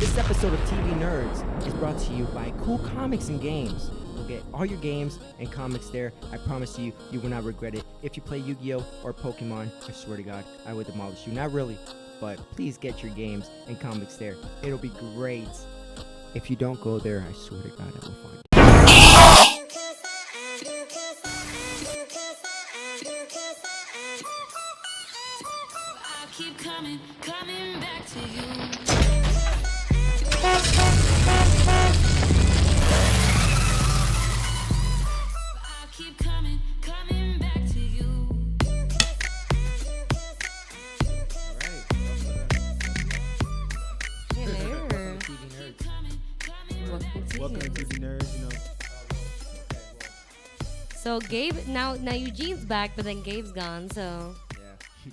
This episode of TV Nerds is brought to you by Cool Comics and Games. You'll get all your games and comics there. I promise you, you will not regret it. If you play Yu-Gi-Oh! Or Pokemon, I swear to God, I would demolish you. Not really, but please get your games and comics there. It'll be great. If you don't go there, I swear to God, I will find you. Keep coming back to you. I keep coming back to you. Welcome to TV Nerds, So Gabe, now Eugene's back, but then Gabe's gone, so. Yeah.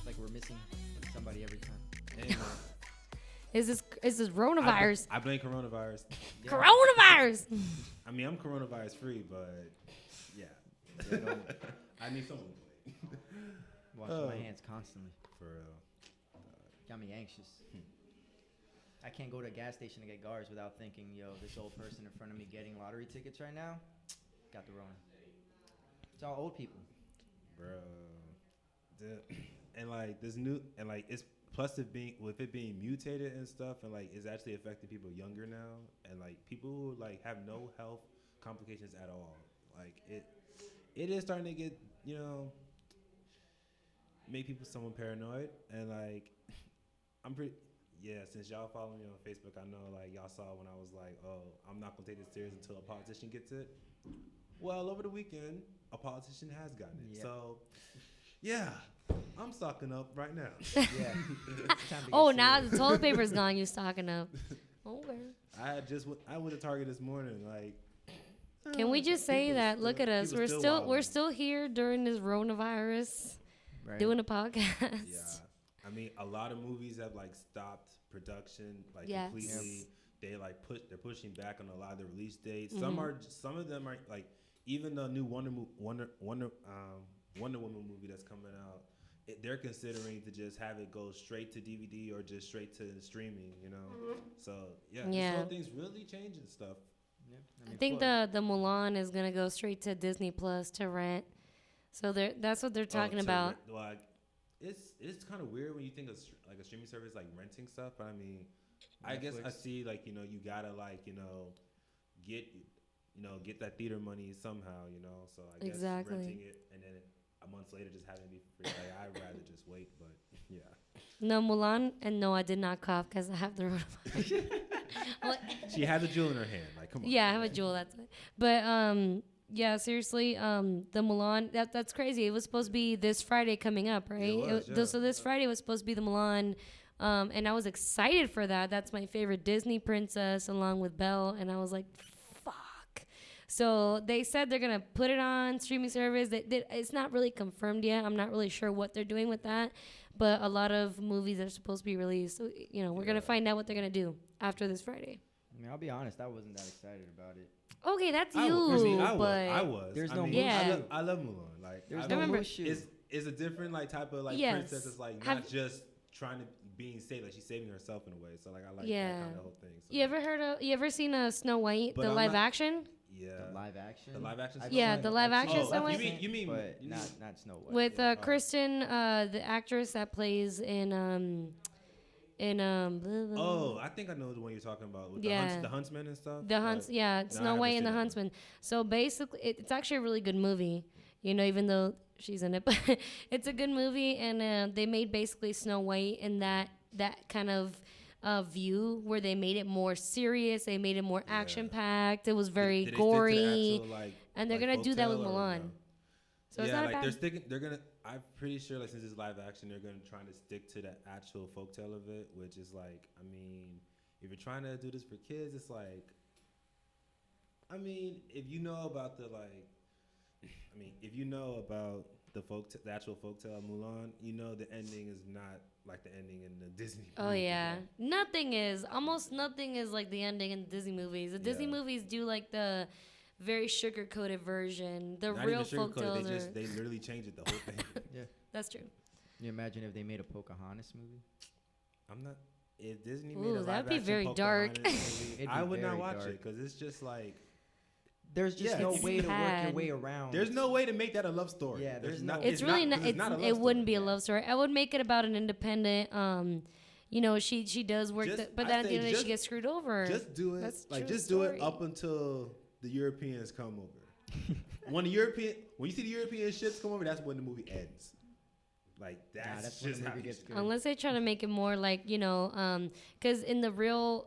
Like we're missing somebody every time. Hey, man. Is this coronavirus? I blame coronavirus. Yeah. Coronavirus! I mean, I'm coronavirus free, but yeah. I need someone to blame. Washing my hands constantly. For real. Got me anxious. I can't go to a gas station to get guards without thinking, yo, this old person in front of me getting lottery tickets right now got the Rona. It's all old people. Bro. And like this new, and like it's plus it being mutated and stuff, and like it's actually affecting people younger now, and like people who like have no health complications at all. Like it is starting to get, make people somewhat paranoid, and like since y'all follow me on Facebook, I know like y'all saw when I was like, oh, I'm not gonna take this serious until a politician gets it. Well, over the weekend, a politician has gotten it. Yep. So, yeah, I'm stocking up right now. Yeah. It's time to Oh, get now serious. the toilet paper's gone. You're stocking up. Okay. I went to Target this morning. Like, Can we just say that? Look at us. people We're wilding. still here during this coronavirus, Right. doing a podcast. Yeah, I mean, a lot of movies have like stopped production like Yes. completely. They're pushing back on a lot of the release dates. Mm-hmm. Some of them are like, even the new Wonder Woman movie that's coming out. They're considering to just have it go straight to DVD or just straight to streaming. So yeah, this whole thing's really changing stuff. Yeah. I think the Mulan is gonna go straight to Disney Plus to rent. So that's what they're talking about. Like, it's kind of weird when you think of like a streaming service like renting stuff. But I mean, I guess I Netflix. see like you gotta like get that theater money somehow. So I guess Exactly. renting it and then a month later just having it be free. Like, I'd rather just wait. But yeah, No, Mulan, and no, I did not cough because I have the coronavirus. she has a jewel in her hand. Like, come on. Yeah, I have a jewel. That's it. But yeah, seriously, the Mulan. That's crazy. It was supposed to be this Friday coming up, right? It was, So this Friday was supposed to be the Mulan, and I was excited for that. That's my favorite Disney princess, along with Belle. And I was like, fuck. So they said they're gonna put it on streaming service. It's not really confirmed yet. I'm not really sure what they're doing with that. But a lot of movies are supposed to be released. So we're gonna find out what they're gonna do after this Friday. I mean, I'll be honest, I wasn't that excited about it. Okay, that's I you. was. There's I no mean, Yeah. I love Mulan. Like, There's I no love- remember- bullshit. It's a different like type of like Yes. princess. It's like Have- not just trying to being saved. Like, she's saving herself in a way. So like I like Yeah. that kind of whole thing. So, You ever seen Snow White, But the I'm live not- action Yeah. The live action? The live action. I've Snow Yeah, seen- the I've live seen action it, Snow White? You mean but not Snow White. with yeah. Kristen, the actress that plays in blah, blah, Oh, I think I know the one you're talking about with Yeah. the huntsman and stuff. the Hunts, But yeah, no, I Snow haven't White seen and the that one. Huntsman. So basically, it's actually a really good movie. Even though she's in it, but it's a good movie, and they made basically Snow White in that kind of view where they made it more serious. They made it more action packed. It was very Did they stick to the gory, actual, like, and they're like gonna do that with folktale or Mulan. no? So it's yeah, not like bad. they're gonna. I'm pretty sure, like, since it's live action, they're gonna try to stick to the actual folktale of it, which is like, I mean, if you're trying to do this for kids, it's like, I mean, if you know about the actual folktale of Mulan, the ending is not like the ending in the Disney. Oh movie, yeah, like- almost nothing is like the ending in the Disney movies. The Disney Yeah. movies do like the very sugar coated version. The Not real even folk sugarcoated, tales are. they literally changed it the whole thing. Yeah. That's true. Can you imagine if they made a Pocahontas movie? I'm not. if Disney made Ooh, a that'd live be action very dark. Pocahontas movie, It'd I be would not very watch dark. it because it's just like There's just Yeah, no it's way to work your sad. way around. there's no way to make that a love story. Yeah, there's not. no- It's really not. 'cause not a love It wouldn't be story. a love story. I would make it about an independent. You know, she does work, Just- but I then at the say end of the day, just- she gets screwed over. Just do it. That's Like true just do it story. up until the Europeans come over. when you see the European ships come over, that's when the movie ends. Like that's when just the how movie you gets should- good. Unless they try to make it more like, you know, because in the real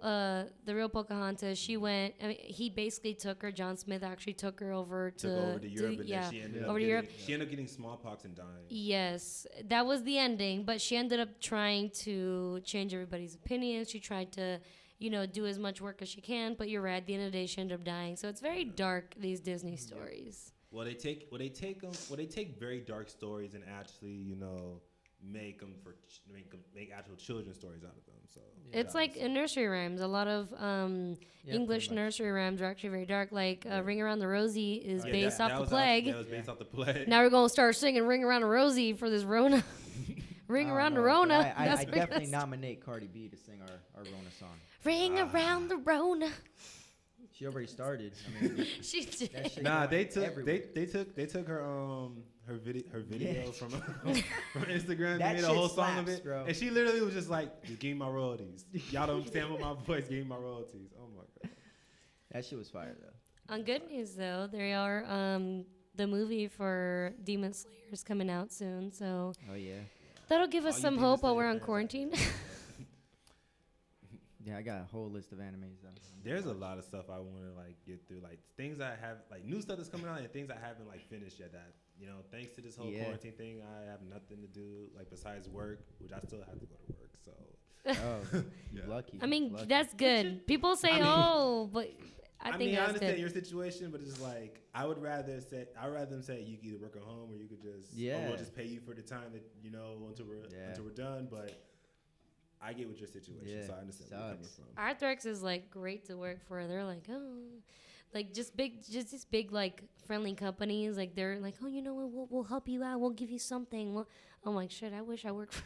Pocahontas, she went. I mean, he basically took her. John Smith actually took her over took over to Europe, and yeah, then she ended over up to getting, Europe. she ended up getting smallpox and dying. Yes, that was the ending, but she ended up trying to change everybody's opinions. She tried to, you know, do as much work as she can, but you're right. At the end of the day, she ended up dying. So it's very dark, these Disney stories. Well, they take very dark stories and actually, you know, make actual children's stories out of them. So It's like in nursery rhymes. A lot of English pretty much. nursery rhymes are actually very dark. Like Ring Around the Rosie is Yeah, based that off the was plague. That was based off the plague. Now we're going to start singing Ring Around the Rosie for this Rona. Ring I don't Around the know, but Rona. I That's what we're definitely gonna nominate Cardi B to sing our Rona song. Ring Around the Rona. She already started. I mean, She did. that shit Nah, going they took everywhere. they took her video from from Instagram. That They made a shit whole song of slaps, it, bro. and she literally was just like, "Just give me my royalties. Y'all don't stand with my voice. Give me my royalties." Oh my god. That shit was fire though. On good news, though, there are the movie for Demon Slayer is coming out soon, so Oh yeah. that'll give us All you some Demon hope while Slayer we're on fans out quarantine. Yeah, I got a whole list of animes though. There's a lot of stuff I want to like get through, like things I have, like new stuff that's coming out, and things I haven't like finished yet. That you know, thanks to this whole Yeah. quarantine thing, I have nothing to do like besides work, which I still have to go to work. So Oh, you Yeah. lucky. I mean, lucky. that's good. People say, I mean- "Oh," but I think mean, I that's understand good. your situation, but it's just like I'd rather them say you could either work at home or you could just Yeah. we'll just pay you for the time that you know until we're done. But I get with your situation, Yeah, so I understand where you're coming sucks. from. Arthrex is like great to work for. They're like, oh, like just these big like friendly companies. Like they're like, oh, you know what? We'll help you out. We'll give you something. I'm like, shit. I wish I worked for.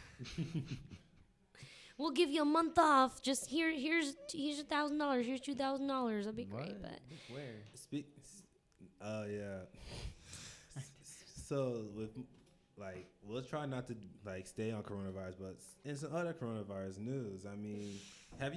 We'll give you a month off. Just here's $1,000. Here's $2,000. That'd be great. What? But Where? Yeah. So with like, we'll try not to like stay on coronavirus, but in some other coronavirus news, I mean, have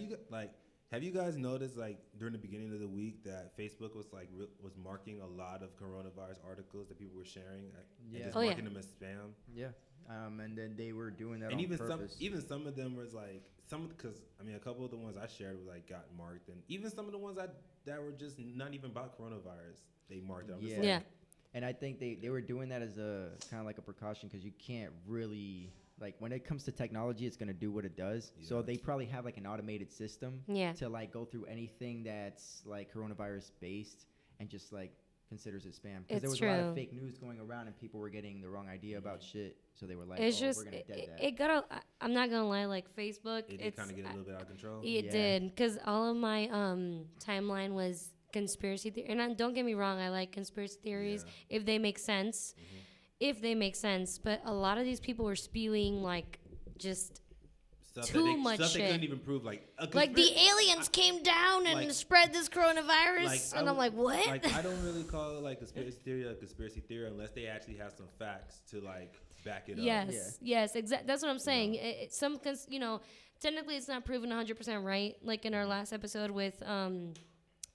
you guys noticed like during the beginning of the week that Facebook was like was marking a lot of coronavirus articles that people were sharing Yeah. and just Oh, yeah. marking them as spam? Yeah. And then they were doing that And on even purpose. some of them was like because I mean a couple of the ones I shared were like got marked, and even some of the ones that were just not even about coronavirus, they marked it. I'm just Yeah. like, yeah, And I think they were doing that as a kind of like a precaution because you can't really like when it comes to technology, it's gonna do what it does. So Yeah. they probably have like an automated system yeah. to like go through anything that's like coronavirus based and just like considers it spam. Because there It's was a lot of true. fake news going around and people were getting the wrong idea about shit. So they were like, It's oh, just we're gonna dead that. it got. I'm not gonna lie. Like Facebook, it did it's kind of get a little bit out of control. It Yeah. did, because all of my timeline was conspiracy theory. And don't get me wrong, I like conspiracy theories Yeah. if they make sense. If they make sense. But a lot of these people were spewing like just too much stuff they shit. couldn't even prove, like like the aliens came down and like- spread this coronavirus, like, and I'm like, what? Like I don't really call it like conspiracy theory a conspiracy theory unless they actually have some facts to like back it up. Yes, exactly. That's what I'm saying. Technically it's not proven 100% right. Like in our last episode with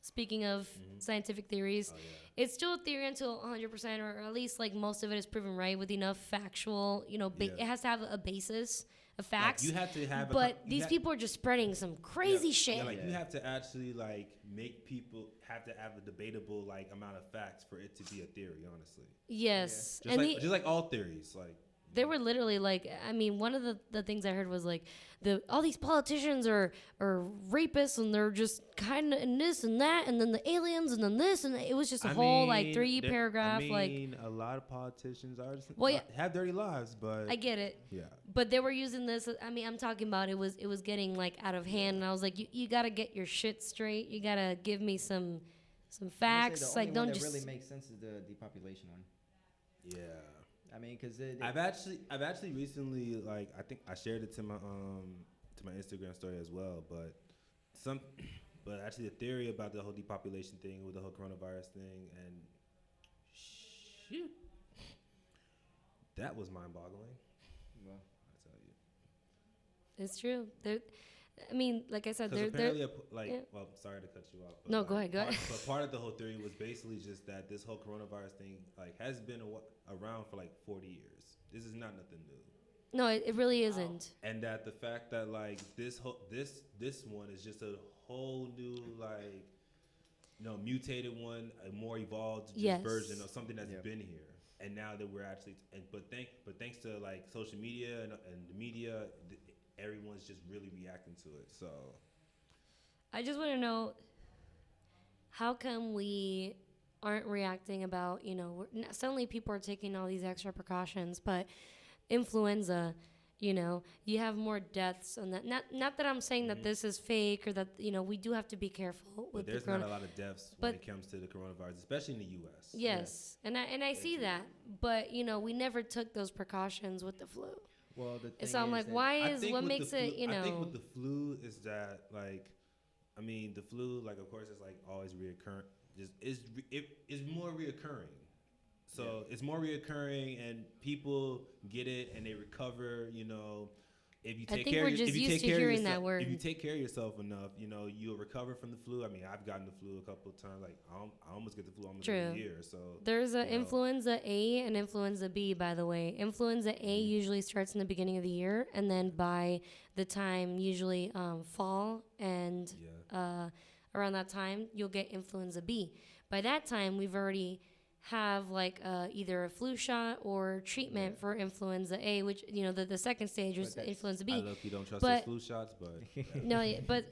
speaking of scientific theories, Oh, yeah. it's still a theory until 100%, or at least like most of it is proven right with enough factual. Yeah. It has to have a basis of Like, facts. you have to have but these people are just spreading some crazy shit. Yeah, like you Yeah. have to actually like make people have to have a debatable like amount of facts for it to be a theory, honestly. Yes, Just and like just like all theories, like they were literally like, I mean, one of the things I heard was like, all these politicians are rapists and they're just kind of in this and that, and then the aliens and then this, and it was just a whole like 3 paragraph like. a lot of politicians are just Well, yeah. have dirty lives, but I get it. yeah. But they were using this. I mean, I'm talking about it was getting like out of hand, and I was like, you gotta get your shit straight. You gotta give me some facts. Like, don't just. That really makes sense is the depopulation one. Yeah. I mean, because I've actually recently, like, I think I shared it to to my Instagram story as well. But actually, the theory about the whole depopulation thing with the whole coronavirus thing and shit, that was mind-boggling. Well, I tell you. It's true. I mean, like I said, Because apparently, yeah. well, sorry to cut you off. But No, go ahead. But part of the whole theory was basically just that this whole coronavirus thing has been around for 40 years. This is not nothing new. No, it really isn't. And that the fact that this one is just a whole new mutated one, a more evolved version of something that's been here. And now that we're actually, but thanks to social media and the media, everyone's just really reacting to it. So I just want to know, how come we aren't reacting about, suddenly people are taking all these extra precautions, but influenza, you have more deaths on that. Not that I'm saying that this is fake or that, we do have to be careful with there's not a lot of deaths when it comes to the coronavirus, especially in the U.S. Yes, and I see that, but, we never took those precautions with the flu. Well, the thing so I'm like, what makes it, I think with the flu is that, the flu, of course, it's always reoccurring. It's more reoccurring. So it's more reoccurring, and people get it, and they recover. If you take care, if you take care of yourself enough, you'll recover from the flu. I mean, I've gotten the flu a couple of times. I almost get the flu almost every year. So there's an influenza A and influenza B, by the way. Influenza A usually starts in the beginning of the year, and then by the time usually fall and around that time, you'll get influenza B. By that time, we've already have either a flu shot or treatment for influenza A, which the second stage was influenza B. I look, you don't trust those flu shots, but but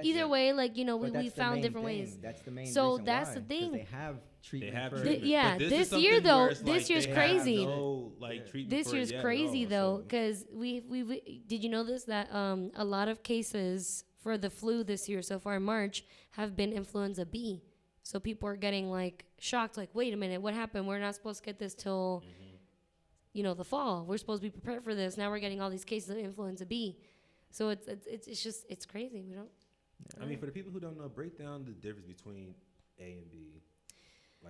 either way, we found different ways. That's the main. So reason that's why, the thing. They have treatment. They have for treatment. Yeah, this year though, this year's crazy. This year's crazy though, because we did you know this that a lot of cases for the flu this year so far in March have been influenza B. So people are getting shocked, wait a minute, what happened? We're not supposed to get this till, the fall. We're supposed to be prepared for this. Now we're getting all these cases of influenza B. So it's crazy. We don't. I mean, for the people who don't know, break down the difference between A and B.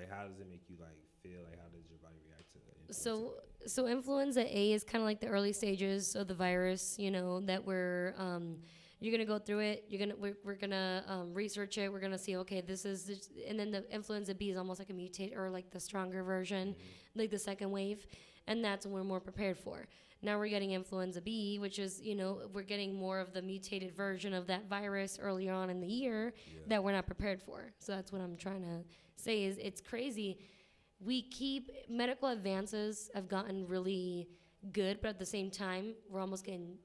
How does it make you feel? How does your body react to it? So influenza A is kind of the early stages of the virus. That we're you're gonna go through it. We're gonna research it. We're gonna see, okay, this is, and then the influenza B is almost like a mutate or the stronger version, the second wave, and that's what we're more prepared for. Now we're getting influenza B, which is we're getting more of the mutated version of that virus earlier on in the year that we're not prepared for. So that's what I'm trying to say is it's crazy. Medical advances have gotten really good, but at the same time we're almost getting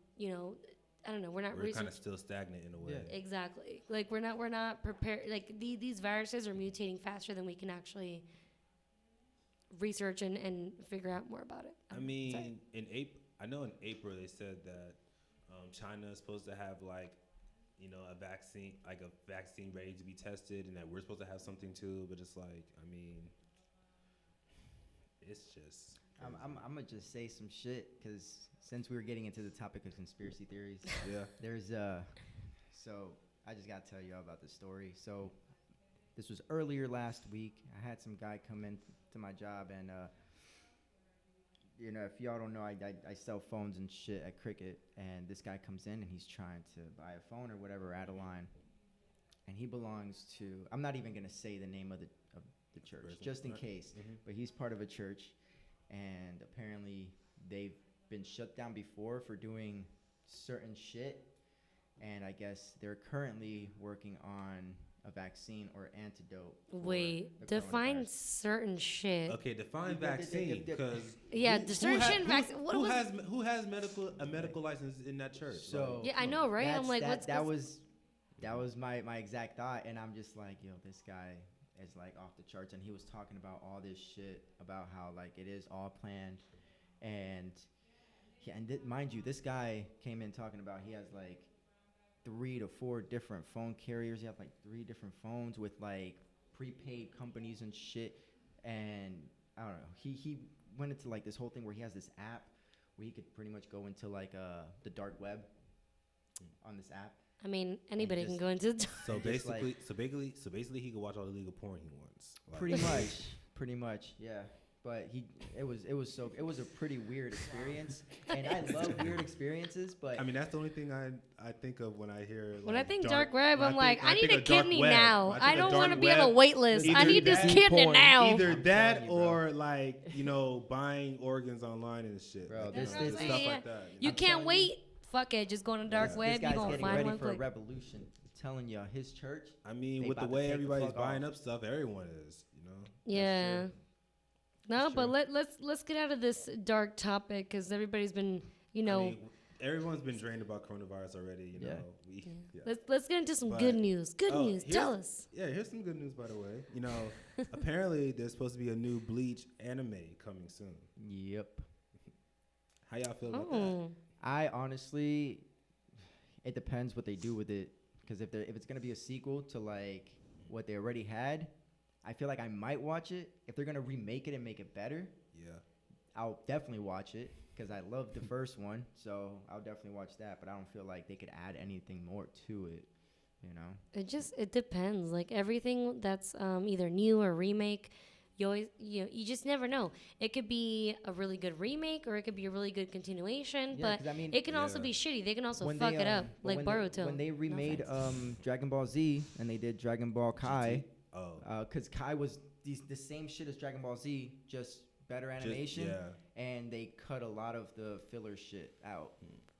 I don't know. We're kind of still stagnant in a way. Yeah. Exactly. We're not prepared. These viruses are mutating faster than we can actually research and figure out more about it. I mean, I know in April they said that China is supposed to have a vaccine ready to be tested, and that we're supposed to have something too. But it's it's just. I'm gonna just say some shit because since we were getting into the topic of conspiracy theories, there's so I just gotta tell you all about this story. So this was earlier last week. I had some guy come in to my job, and if y'all don't know, I sell phones and shit at Cricket, and this guy comes in and he's trying to buy a phone or whatever, add a line, and he belongs to. I'm not even gonna say the name of the church, just in case, but he's part of a church. And apparently they've been shut down before for doing certain shit. And I guess they're currently working on a vaccine or antidote. Wait, define certain shit. Okay, define vaccine, because certain vaccine. Who has a medical license in that church? So I know, right? I'm what's that was my exact thought, and I'm just this guy is off the charts, and he was talking about all this shit about how it is all planned, and mind you, this guy came in talking about he has 3 to 4 different phone carriers. He has 3 different phones with prepaid companies and shit, and I don't know. He went into this whole thing where he has this app where he could pretty much go into the dark web on this app. I mean, anybody can just- go into. So Just like- basically, he could watch all the legal porn he wants. Like, Pretty much, yeah. But it was a pretty weird experience, and I love weird experiences. But I mean, that's the only thing I think of when I hear. Like, When I think dark web, when I'm like, I need think a of dark kidney web, now. when I think of don't want to dark be on a web, wait list. I either need this that- kidney porn, now. Either I'm that telling you, bro. or like buying organs online and shit. Bro, Like, this- you know, this- stuff Yeah. like that. You I'm can't telling wait. Fuck it, just go on the dark Yeah. web. this You guy's gonna getting find ready one for a quick. revolution. I'm telling you, his church. I mean, They with the about to way take the everybody's fuck buying off. up stuff, everyone is. You know. Yeah. No, That's but true. let's get out of this dark topic because everybody's been, I mean, everyone's been drained about coronavirus already. You Yeah. know. Yeah. let's get into some But- good news. Good Oh, news. Tell here's- us. Yeah, here's some good news, by the way. You know, apparently there's supposed to be a new Bleach anime coming soon. Yep. How y'all feel about that? Oh, I honestly, it depends what they do with it. Because if it's gonna be a sequel to like what they already had, I feel like I might watch it. If they're gonna remake it and make it better, Yeah. I'll definitely watch it because I loved the first one. So I'll definitely watch that. But I don't feel like they could add anything more to it. You know? it depends. Like everything that's either new or remake, you just never know. It could be a really good remake or it could be a really good continuation. Yeah, But 'cause I mean, it can also Yeah. be shitty. They can also when fuck they, it up, but like when Boruto. when they No remade offense. Dragon Ball Z and they did Dragon Ball Kai, Oh. because Kai was the same shit as Dragon Ball Z, just better animation, yeah. and they cut a lot of the filler shit out,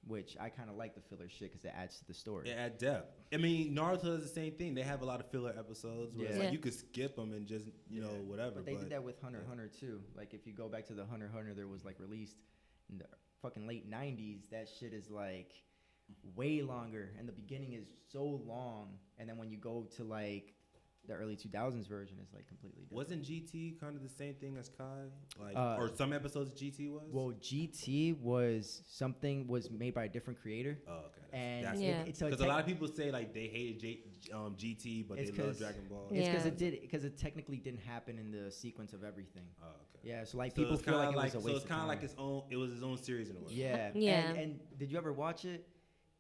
which I kind of like the filler shit because it adds to the story. Yeah, at depth. I mean, Naruto is the same thing. They have a lot of filler episodes where it's Yeah. like Yeah. you could skip them and just, you know, whatever. But they did that with Hunter yeah. x Hunter too. Like if you go back to the Hunter x Hunter, there was like released in the fucking late '90s. That shit is like way longer, and the beginning is so long, and then when you go to like the early 2000s version, it's like completely different. Wasn't GT kind of the same thing as Kai? Like, Uh, or some episodes of GT was? Well, GT was made by a different creator, Oh, okay. and That's Yeah. it's a because a lot of people say like they hated GT, but It's they love 'cause- Dragon Ball. It's because Yeah. it technically didn't happen in the sequence of everything. Oh, okay. Yeah, so like So people it's feel kinda like it was a waste so it's of kind of time. like its own. It was his own series in a way. Yeah, Yeah. And did you ever watch it?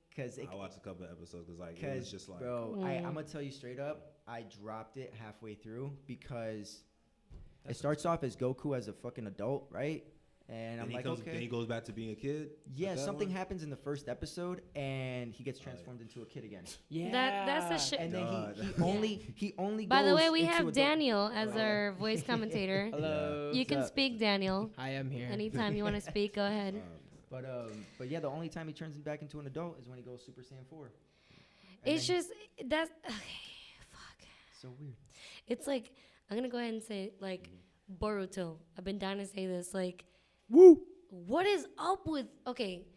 Because I watched a couple of episodes because like it was just like bro, Mm. I'm gonna tell you straight up, I dropped it halfway through because it That's starts off as Goku as a fucking adult, right? And I'm then he like, comes, okay. then he goes back to being a kid. Yeah, Like that something one? happens in the first episode, and he gets yeah. transformed into a kid again. Yeah, That's the shit. And then God. he only. By the goes way, we into have adult- Daniel as Hello. our voice commentator. Hello. You What's can up? speak, Daniel. I am here. Anytime you want to speak, go ahead. But yeah, the only time he turns back into an adult is when he goes Super Saiyan 4. It's then- just that's okay. Fuck. so weird. It's like I'm gonna go ahead and say like Boruto. I've been dying to say this. Like, Woo. what is up with? Okay,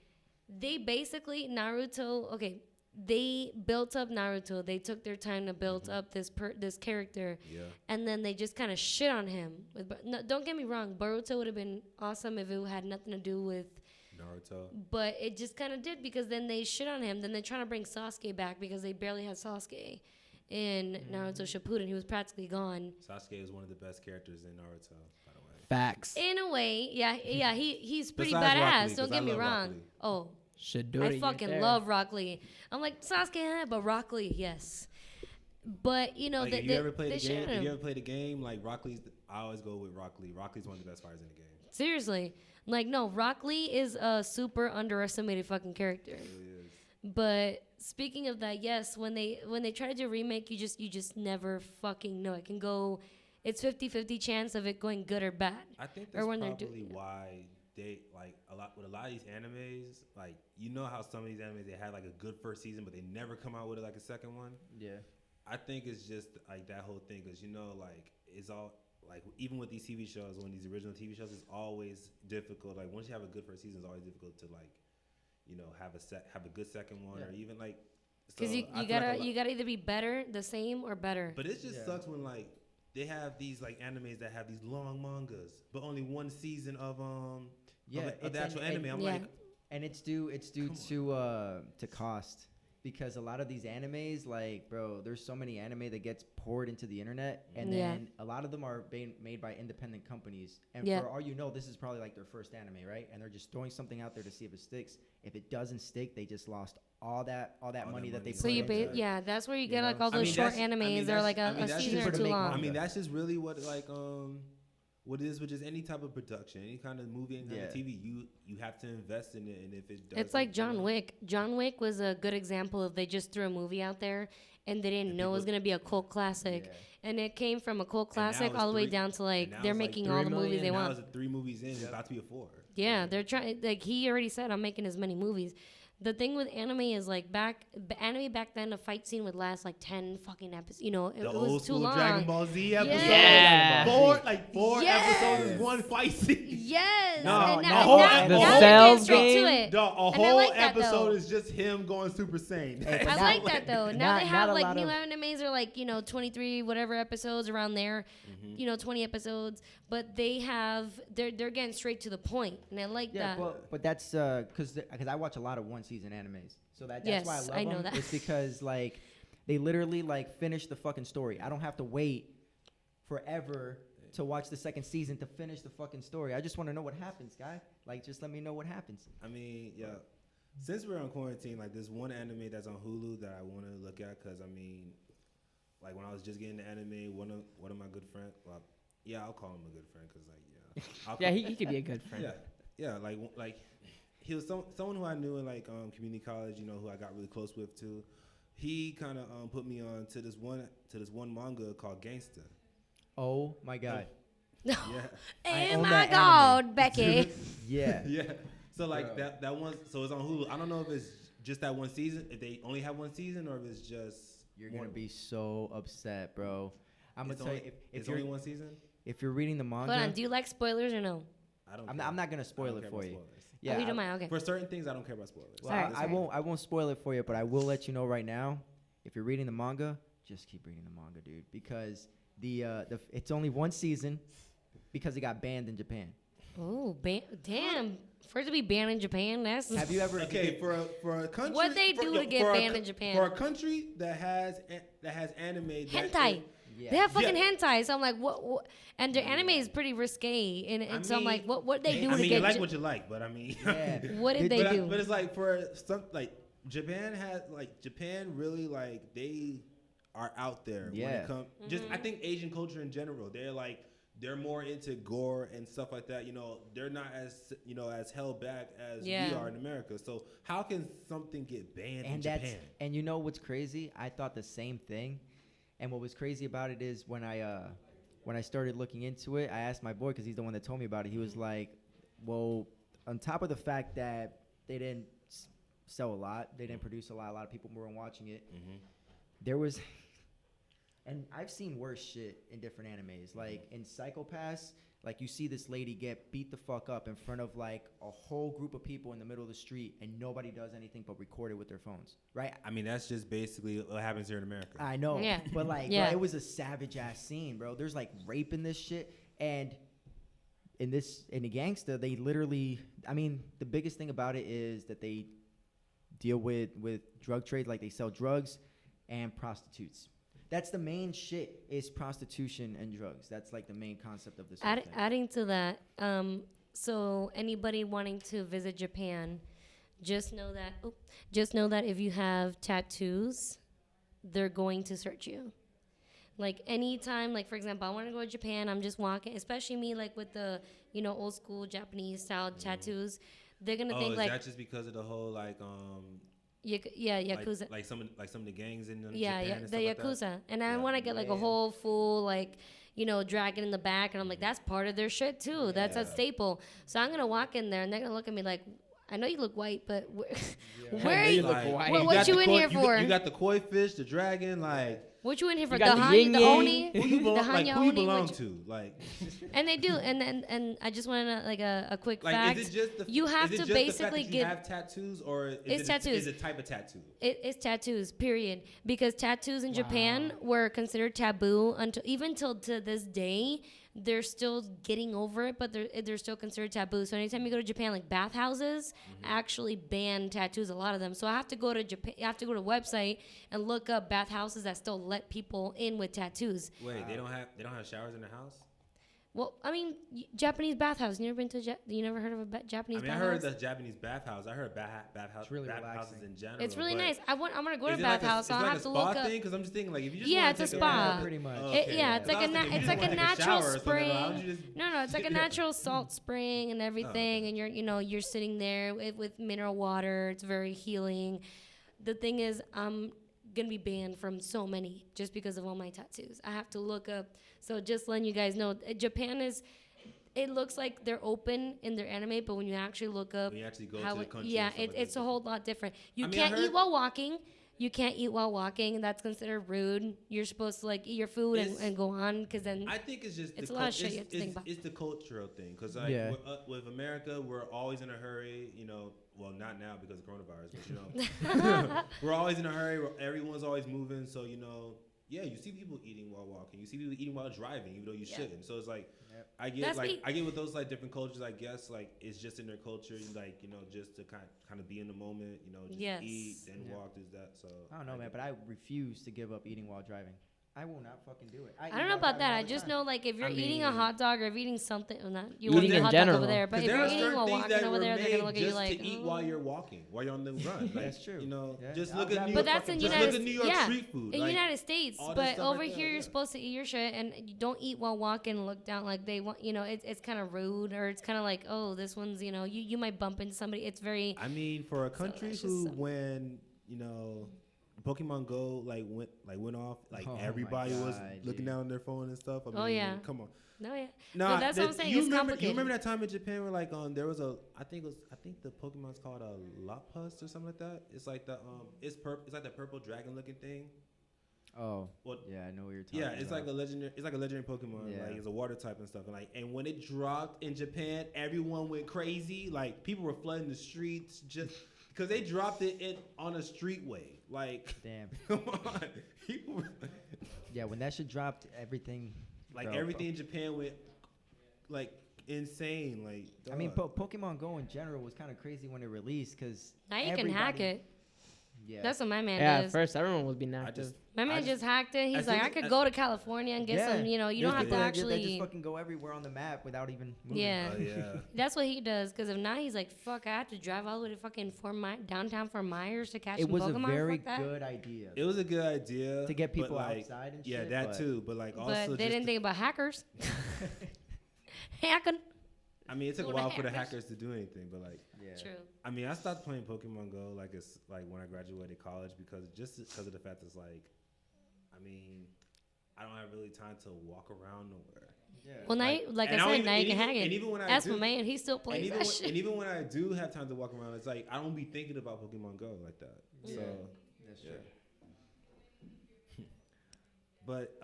they basically Naruto. Okay, they built up Naruto. They took their time to build up this character, Yeah. and then they just kind of shit on him. No, don't get me wrong. Boruto would have been awesome if it had nothing to do with. Naruto. But it just kind of did because then they shit on him. Then they're trying to bring Sasuke back because they barely had Sasuke in Naruto Shippuden. He was practically gone. Sasuke is one of the best characters in Naruto, by the way. Facts. In a way, yeah, he's pretty Besides Rock badass. Lee, Don't 'cause get I me love Rock wrong. Lee. Oh, Shadori, I you're fucking there. love Rock Lee. I'm like Sasuke, but Rock Lee, yes. But you know, Like, they, if you ever played they a shit game, on if him. you ever played a game like Rock Lee's, I always go with Rock Lee. Rock Lee's one of the best fighters in the game. Seriously, like no, Rock Lee is a super underestimated fucking character. It really is. But speaking of that, yes, when they try to do a remake, you just never fucking know. It can go, it's 50-50 chance of it going good or bad. I think Or that's when they're probably doing it. why they like a lot with a lot of these animes. Like you know how some of these animes they had like a good first season, but they never come out with like a second one. Yeah. I think it's just like that whole thing because you know like it's all like even with these TV shows, when these original TV shows, it's always difficult. Like once you have a good first season, it's always difficult to like you know have a good second one or even like Because so you I feel gotta like a lot- you gotta either be better, the same, or better. But it just Yeah. sucks when like they have these like animes that have these long mangas, but only one season of Yeah, of the it's actual an- anime. I'm yeah. like, And it's due Come to cost. because a lot of these animes, like, bro, there's so many anime that gets poured into the internet, and Yeah. then a lot of them are being made by independent companies. And Yeah. for all you know, this is probably like their first anime, right? And they're just throwing something out there to see if it sticks. If it doesn't stick, they just lost all that money that they So put you, into it. yeah, that's where you You get like know? all those short animes. They're like a that's season just or to too make long. I money. mean, that's just really what what it is with just any type of production, any kind of movie, any kind of Yeah. TV. You have to invest in it, and if it doesn't, It's like John Wick. John Wick was a good example of they just threw a movie out there and they didn't And know it was people- gonna be a cult classic, Yeah. and it came from a cult And now classic it's all the way three- down to and like now they're it's like making 3 all the million, movies they now want. it's 3 movies in, it's about to be a 4. Yeah, they're trying. Like he already said, I'm making as many movies. The thing with anime is like anime back then, a fight scene would last like 10 fucking episodes. You know, it The was old too school long. Dragon Ball Z episode. Yeah. Four Yes. episodes in one fight scene. Yes. No, and the now, whole now, ep- now the they Cells get straight to game? it. A And I whole like that, episode though. is just him going Super Saiyan. Hey, I Not- like that though. Now not- they not have a like lot new of- animes are like 23 whatever episodes around there, 20 episodes. But they're getting straight to the point, and I like Yeah, that. but that's because I watch a lot of one season animes, so that's Yes, why I love I know them. that. It's because like they literally like finish the fucking story. I don't have to wait forever to watch the second season to finish the fucking story. I just want to know what happens, guy. Like, just let me know what happens. I mean, yeah. Since we're on quarantine, like there's one anime that's on Hulu that I want to look at because I mean, like when I was just getting the anime, one of my good friends. Well, yeah, I'll call him a good friend because like I'll Yeah, call- he could be a good friend. yeah, like he was someone who I knew in like community college, you know, who I got really close with too. He kind of put me on to this one manga called Gangsta. Oh my god. Yeah, I Oh own my that God, Becky. Yeah. yeah. So like Bro. that one, so it's on Hulu. I don't know if it's just that one season, if they only have one season, or if it's just You're more. gonna be so upset, bro. I'm gonna It's tell only- you it's if only you're one season. if you're reading the manga. Hold on. Do you like spoilers or no? I don't. I'm not gonna I spoil don't it care for about you. spoilers. Yeah. Oh, you don't I- mind. Okay. For certain things, I don't care about spoilers. Well, Alright, I won't spoil it for you, but I will let you know right now. If you're reading the manga, just keep reading the manga, dude, because it's only one season because it got banned in Japan. Oh, damn! For it to be banned in Japan, that's Have you ever? Okay, for a country. What'd they do to get banned in Japan? For a country that has anime. that hentai. Yeah. They have fucking Yeah. hentai, so I'm like, what? And their anime is pretty risque, and so I'm like, mean, what they do I to mean, get? you like what you like, but I mean. Yeah. What did they but, do? but it's like for some like Japan really like they are out there when Yeah. it comes. Just I think Asian culture in general, they're more into gore and stuff like that. You know, they're not as held back as we Yeah. are in America. So how can something get banned in And that's Japan? and you know what's crazy? I thought the same thing. And what was crazy about it is when I started looking into it, I asked my boy because he's the one that told me about it. He was like, "Well, on top of the fact that they didn't sell a lot, they didn't produce a lot of people weren't watching it. There was." And I've seen worse shit in different animes. Like in Psychopaths, like you see this lady get beat the fuck up in front of like a whole group of people in the middle of the street and nobody does anything but record it with their phones, right? I mean, that's just basically what happens here in America. I know. Yeah. But like, Yeah. bro, it was a savage ass scene, bro. There's like rape in this shit. And in the gangsta, they literally, I mean, the biggest thing about it is that they deal with drug trade, like they sell drugs and prostitutes. That's the main shit is prostitution and drugs. That's like the main concept of this whole thing. Adding to that, so anybody wanting to visit Japan, just know that if you have tattoos, they're going to search you. Like anytime, like for example, I want to go to Japan. I'm just walking, especially me, like with the old school Japanese style tattoos. They're gonna think is like that just because of the whole like yakuza. like some of the gangs in Yeah, Japan yeah, and the stuff like that? yakuza, and I Yeah. want to get like a whole full like dragon in the back, and I'm like, that's part of their shit too. That's a Yeah. staple. So I'm gonna walk in there, and they're gonna look at me like, I know you look white, but where I are know you you? look Like, white. What got you the in here you for? You got the koi fish, the dragon, like What you in here for? You The got the Hanya, yin the yang. Oni, Who you the belong, like, Hanya who you Oni. belong what you- to? Like, And they do, and I just want to like a quick like fact. is it just the You have is it to just basically the fact that you give. have tattoos, or is It's it tattoos. Is it type of tattoo? It's tattoos, period. Because tattoos in Japan were considered taboo until even till to this day. They're still getting over it, but they're still considered taboo. So anytime you go to Japan, like bathhouses actually ban tattoos, a lot of them. So I have to go to Japan. I have to go to a website and look up bathhouses that still let people in with tattoos. Wait, they don't have showers in the house? Well, I mean, Japanese bathhouse. You never been to? You never heard of a Japanese I mean, bathhouse? I heard the Japanese bathhouse. I heard bathhouse It's really bathhouses relaxing. in general. It's really but nice. I'm gonna go to is it like bathhouse. a, So I'll is it like have a to spa look up. thing? Because I'm just thinking, like, if you just Yeah, wanna it's a take spa. Yeah, pretty much. Yeah, it's like I was thinking if it's you like just a wanna take natural shower or something, spring. why don't you just- No, it's like a Yeah. natural salt spring and everything, and you're sitting there with mineral water. It's very healing. The thing is, I'm gonna be banned from so many just because of all my tattoos. I have to look up. So just letting you guys know, Japan is. It looks like they're open in their anime, but when you actually look up, When you actually go how to the it- country yeah, and stuff like it's that. a whole lot different. You I mean, I can't eat heard- while walking. You can't eat while walking. That's considered rude. You're supposed to like eat your food It's- and go on, because then I think it's just It's the a lot of shit you have to it's, think about. it's the cultural thing, because like Yeah. with America, we're always in a hurry. You know, well, not now because of coronavirus, but you know, we're always in a hurry. Everyone's always moving, so you know, yeah, you see people eating while walking. You see people eating while driving, even though you shouldn't. So it's like, I get That's like me. I get with those like different cultures. I guess like it's just in their culture, like you know, just to kind of be in the moment. You know, just Yes. eat and Yeah. walk. Is that so? I don't know, man, but I refuse to give up eating while driving. I will not fucking do it. I don't know about that. I just know like if you're I eating a mean- hot dog or if you're eating something, well, not you Eating won't eat a in hot dog general. over there, but if Because you're there are eating certain while things walking that over were there, they're gonna made look at you just like, to eat while you're walking, while you're on the run. Like, That's true. You know, Yeah. just I'll look at grab New me York. But that's in just United look at New York yeah, street food. in like, United States. all that But stuff over like here, that, you're yeah. supposed to eat your shit and you don't eat while walking and look down like they want. You know, it's kind of rude, or it's kind of like, oh, this one's, you know, you might bump into somebody. It's very. I mean, for a country that's just who, some- when you know, Pokemon Go went off, like Oh my everybody was God, looking dude. down on their phone and stuff. I mean, Oh, yeah. come on. No, yeah. Nah, But that's what I'm saying. You It's remember, complicated. You remember that time in Japan where like there was I think the Pokemon's called a Lapus or something like that. It's like the it's like the purple dragon looking thing. Oh, What? yeah, I know what you're talking Yeah, about. it's like a legendary. It's like a legendary Pokemon. Yeah. Like it's a water type and stuff. And when it dropped in Japan, everyone went crazy. Like people were flooding the streets just because they dropped it on a streetway. Like, Damn. come on, people were, Yeah, when that shit dropped, everything. like bro, everything in Japan went like insane. Like I mean, dog. Pokemon Go in general was kind of crazy when it released because Now you can hack it. Yeah, That's what my man Yeah, at does. first everyone was being I active. just My man I just hacked it. He's as like, soon I as- could as- go to California and get some. You know, you don't have to They actually. just fucking go everywhere on the map without even moving. Yeah. Oh, yeah. That's what he does. Because if not, he's like, fuck, I have to drive all the way to fucking downtown Fort Myers to catch It some was Pokemon. a very Fuck that. good idea. It was a good idea To get but, people like, outside and yeah, shit, that but- too. But like also, But they just didn't think about hackers. Hacking. I mean, it took a Doing the while for the hackers. hackers to do anything. But like, Yeah. True. I mean, I stopped playing Pokemon Go like it's like when I graduated college because of the fact it's like, I mean, I don't have really time to walk around nowhere. Yeah. Well, now, Like- like I and I don't said, even- now you and can even- hack it. and even when I That's do- my man. He still And plays even, that when, shit. and even when I do have time to walk around, it's like I don't be thinking about Pokemon Go like that. Yeah. So, That's yeah. true. But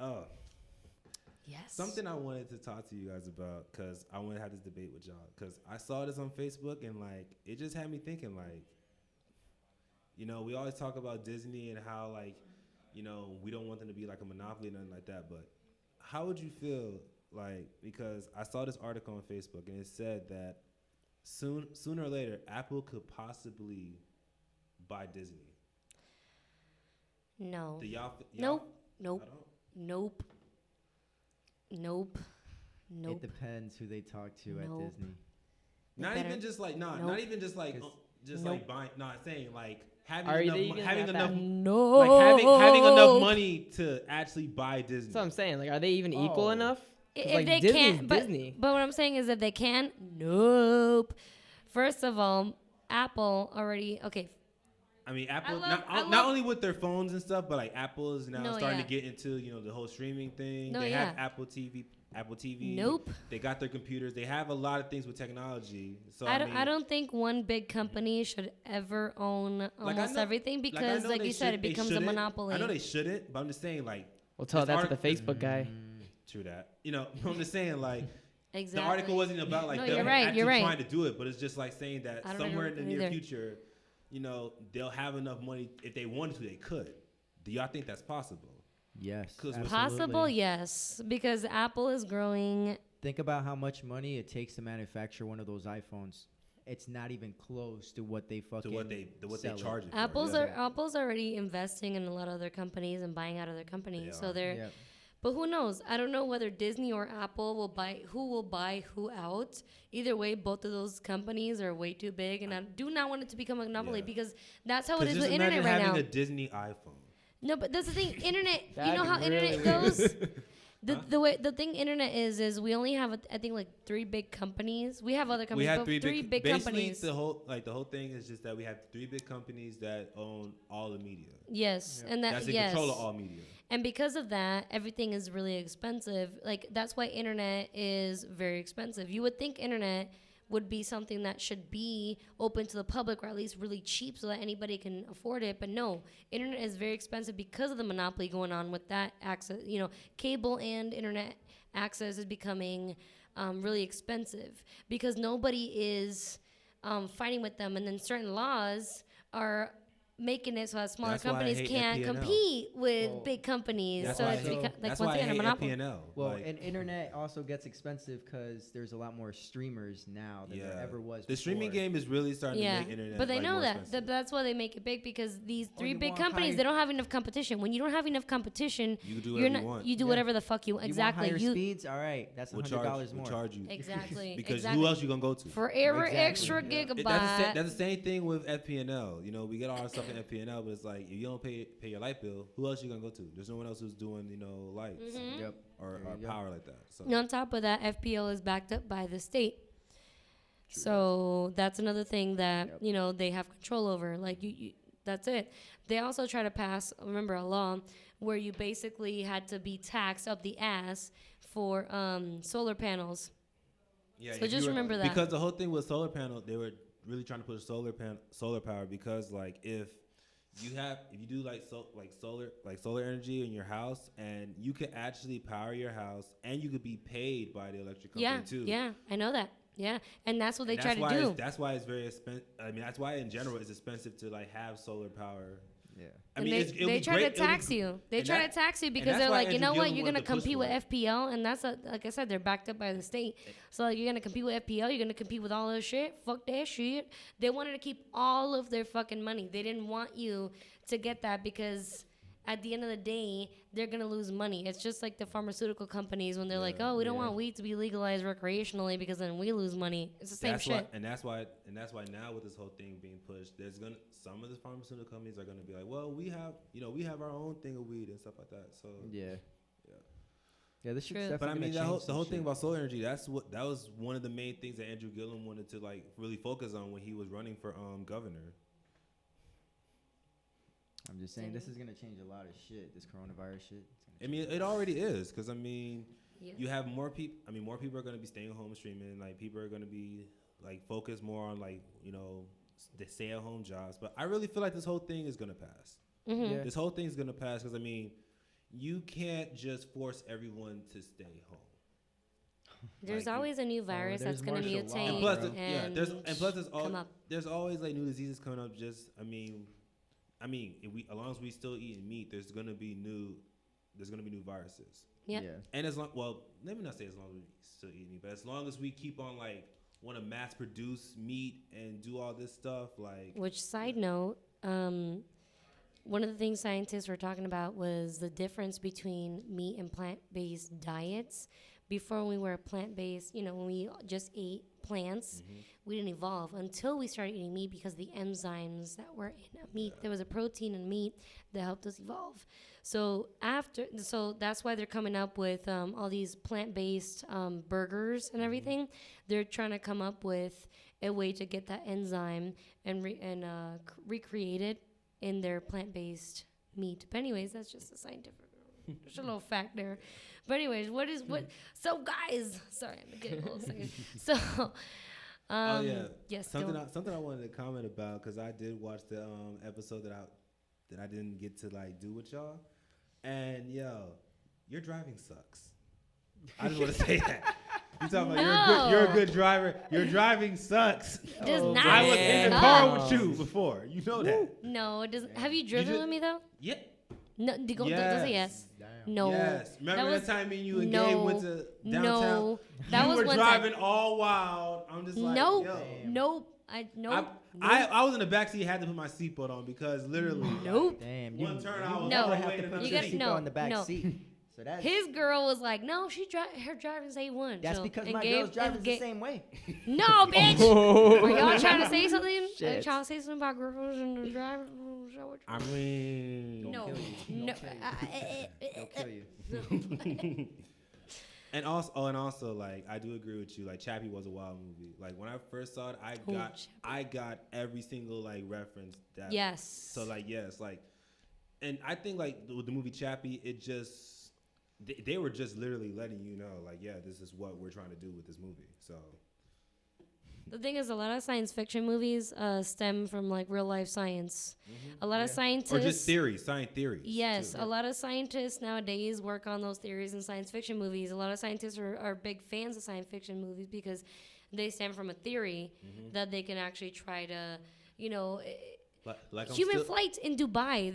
Yes. something I wanted to talk to you guys about because I want to have this debate with y'all because I saw this on Facebook and like it just had me thinking like, you know, we always talk about Disney and how like, you know, we don't want them to be like a monopoly or nothing like that. But how would you feel like, because I saw this article on Facebook and it said that sooner or later Apple could possibly buy Disney. No. Do y'all? Nope. Nope. I don't. Nope. Nope. Nope. It depends who they talk to Nope. at Disney. Not better- even just like Nope. not even just like 'Cause- just like buying. Not saying like having Are enough they mo- even having at enough that- No. like having enough money to actually buy Disney. That's what I'm saying. Like, are they even equal Oh. enough? 'Cause, If like, they Disney's can't, but, Disney. but what I'm saying is that they can. Nope. First of all, Apple already. Okay. I mean, Apple I love- not only with their phones and stuff, but like Apple is now No, starting yeah. to get into the whole streaming thing. No, they have yeah. Apple TV Apple TV. Nope. They got their computers. They have a lot of things with technology. So I don't think one big company should ever own almost everything because, like you said, it becomes a monopoly. I know they shouldn't, but I'm just saying, like. We'll tell that to the Facebook guy. True that. You know, I'm just saying, like. Exactly. The article wasn't about like no, them you're right. trying to do it, but it's just like saying that somewhere in the near either. future, you know, they'll have enough money if they wanted to, they could. Do y'all think that's possible? Yes. Possible, yes, because Apple is growing. Think about how much money it takes to manufacture one of those iPhones. It's not even close to what they fucking they charge it for. Apple's already investing in a lot of other companies and buying out other companies. So they're. Yeah. But who knows? I don't know whether Disney or Apple will buy who out. Either way, both of those companies are way too big, and I do not want it to become a monopoly because that's how it is with internet right now. Having a Disney iPhone. No, but that's the thing. Internet. You That'd know how be really internet goes. The thing internet is we only have I think like 3 big companies. We have other companies. We have three big companies. The whole thing is just that we have 3 big companies that own all the media. Yes, and that's in control of all media. And because of that, everything is really expensive. Like that's why internet is very expensive. You would think internet would be something that should be open to the public or at least really cheap so that anybody can afford it. But no, internet is very expensive because of the monopoly going on with that access. You know, cable and internet access is becoming really expensive because nobody is fighting with them. And then certain laws are making it so that smaller companies can't compete with big companies. So it's like once again a monopoly. Well, and internet also gets expensive because there's a lot more streamers now than there ever was. The streaming game is really starting to make internet. But they know that. That's why they make it big because these 3 big companies they don't have enough competition. When you don't have enough competition, you do whatever you want. You do whatever the fuck you exactly. Want higher speeds? All right, that's $100 more. We'll charge you Exactly. Because who else you gonna go to? For every extra gigabyte. That's the same thing with FPNL. You know, we get all our stuff in FPNL, but it's like if you don't pay your light bill, who else you gonna go to? There's no one else who's doing lights or power like that. So on top of that, FPL is backed up by the state. True. So that's another thing that they have control over. Like you that's it. They also try to pass, remember, a law where you basically had to be taxed up the ass for solar panels. Yeah. So just remember that. Because the whole thing with solar panel, they were really trying to push solar power because like if you do solar energy in your house and you could actually power your house and you could be paid by the electric company too. Yeah, I know that. Yeah, and that's what they try to do. That's why it's very expensive. I mean, that's why in general it's expensive to like have solar power. Yeah. I mean, they try to tax you. They try to tax you because they're like, you know what, you're gonna compete with FPL, and that's like I said, they're backed up by the state. So like, you're gonna compete with FPL, you're gonna compete with all this shit. Fuck that shit. They wanted to keep all of their fucking money. They didn't want you to get that because at the end of the day, they're gonna lose money. It's just like the pharmaceutical companies when they're like, oh, we don't want weed to be legalized recreationally because then we lose money. It's the same shit. That's why now with this whole thing being pushed, some of the pharmaceutical companies are gonna be like, well, we have our own thing of weed and stuff like that. So yeah, this shit's But I mean, the whole thing about solar energy, that was one of the main things that Andrew Gillum wanted to like really focus on when he was running for governor. I'm just saying, this is going to change a lot of shit, this coronavirus shit. I mean, it already is, because, I mean, you have more people. I mean, more people are going to be staying home streaming. Like, people are going to be, like, focused more on, like, the stay-at-home jobs. But I really feel like this whole thing is going to pass. Mm-hmm. This whole thing is going to pass, because, I mean, you can't just force everyone to stay home. There's always a new virus that's going to mutate. And plus, there's always, like, new diseases coming up. I mean, as long as we still eating meat, there's gonna be new viruses. Yeah. And let me not say as long as we still eat meat, but as long as we keep on like want to mass produce meat and do all this stuff, like. Which, side note, one of the things scientists were talking about was the difference between meat and plant-based diets. Before we were plant-based, when we just ate plants, we didn't evolve until we started eating meat because the enzymes that were in meat, there was a protein in meat that helped us evolve. So that's why they're coming up with all these plant-based burgers and everything. They're trying to come up with a way to get that enzyme and recreate it in their plant-based meat. But anyways, that's just a scientific There's a little fact there. But anyways, so guys, sorry, I'm getting a little second. So, Oh yeah. yes, Something I wanted to comment about because I did watch the episode that I didn't get to like do with y'all, and yo, your driving sucks. I just want to say that. You talking about you're a good driver. Your driving sucks. Does not I was in the car suck. with you before. You know that. No, it doesn't. Have you driven with me though? Yeah. No, don't say yes. No. Yes. Remember That the time me and you and no, Gabe went to downtown? No. That you was were one driving time. all wild. I'm just like, Nope. yo. Nope. I was in the backseat, had to put my seatbelt on because literally, Nope. Damn, one turn I was No. all the have way to to put another your gotta- seat. seatbelt in the back no. seat. So that's His girl was like, no, her driving's A1. that's so- because and my Gabe- girl's driving and the Gabe- same way. No, bitch. Are y'all trying to say something? Are you Shit. trying to say something about girls and the driving? Is that what I mean, No. Kill you. No. They'll kill you. and also, like I do agree with you. Like Chappie was a wild movie. Like when I first saw it, I got every single like reference. That, Yes. So like yes, like, and I think like with the movie Chappie, it just they were just literally letting you know like yeah, this is what we're trying to do with this movie. So. The thing is, a lot of science fiction movies stem from like real life science. A lot of scientists, Or just theories, science theories. yes, too. a lot of scientists nowadays work on those theories in science fiction movies. A lot of scientists are big fans of science fiction movies because they stem from a theory that they can actually try to, Like I'm human still- flights in Dubai.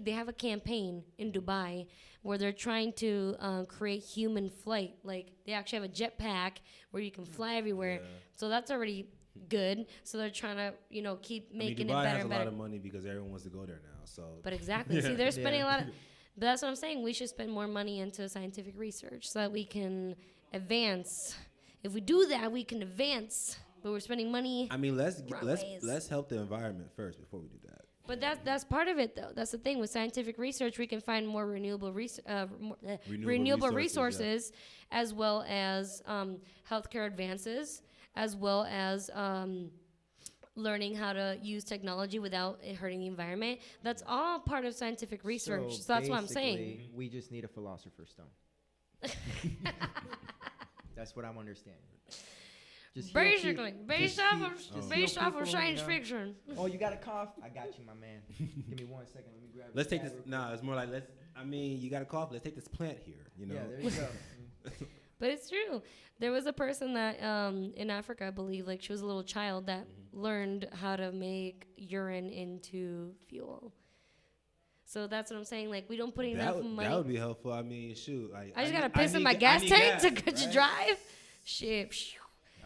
They have a campaign in Dubai where they're trying to create human flight. Like they actually have a jetpack where you can fly everywhere. Yeah. So that's already good. So they're trying to keep making Dubai it better has and a better. lot of money because everyone wants to go there now. So. But exactly. See, they're spending a lot of. But that's what I'm saying. We should spend more money into scientific research so that we can advance. If we do that, we can advance. But we're spending money. I mean, let's ways. help the environment first before we do that. But that's part of it, though. That's the thing with scientific research. We can find more renewable resources, as well as healthcare advances, as well as learning how to use technology without it hurting the environment. That's all part of scientific research. So that's what I'm saying. basically, we just need a philosopher's stone. That's what I'm understanding. Just heal Basically, based off people, of science you know. fiction. Oh, you got a cough? I got you, my man. Give me 1 second. Let me grab. Let's your take pad this. real Nah, it's more like you got a cough. Let's take this plant here. You know. quick. Yeah, there you go. But it's true. There was a person that in Africa, I believe, like she was a little child that learned how to make urine into fuel. So that's what I'm saying. Like we don't put enough money. That would be helpful. I mean, shoot. Like, I just gotta need- piss in need my ga- I gas need tank to gas, get you right? drive. Shit.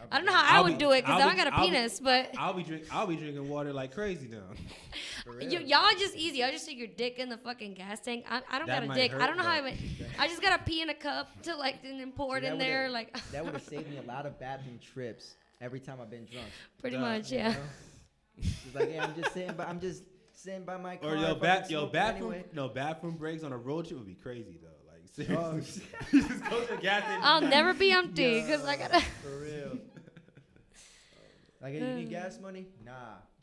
I don't know how I would do it because I don't got a penis, but I'll be drinking water like crazy now. For real. y'all just easy. I just stick your dick in the fucking gas tank. I don't That got a might dick. hurt, I don't know how but- I just gotta pee in a cup to like and then pour it See, that in there. would've- Like That would have saved me a lot of bathroom trips every time I've been drunk. pretty Duh. much, You yeah. know? It's like, yeah, I'm just sitting by my car. Or fucking bathroom smoking bathroom breaks on a road trip would be crazy though. Like Oh, seriously, you just go to the gas station. I'll never be empty because I gotta. For real. Like, hey, you need gas money? Nah,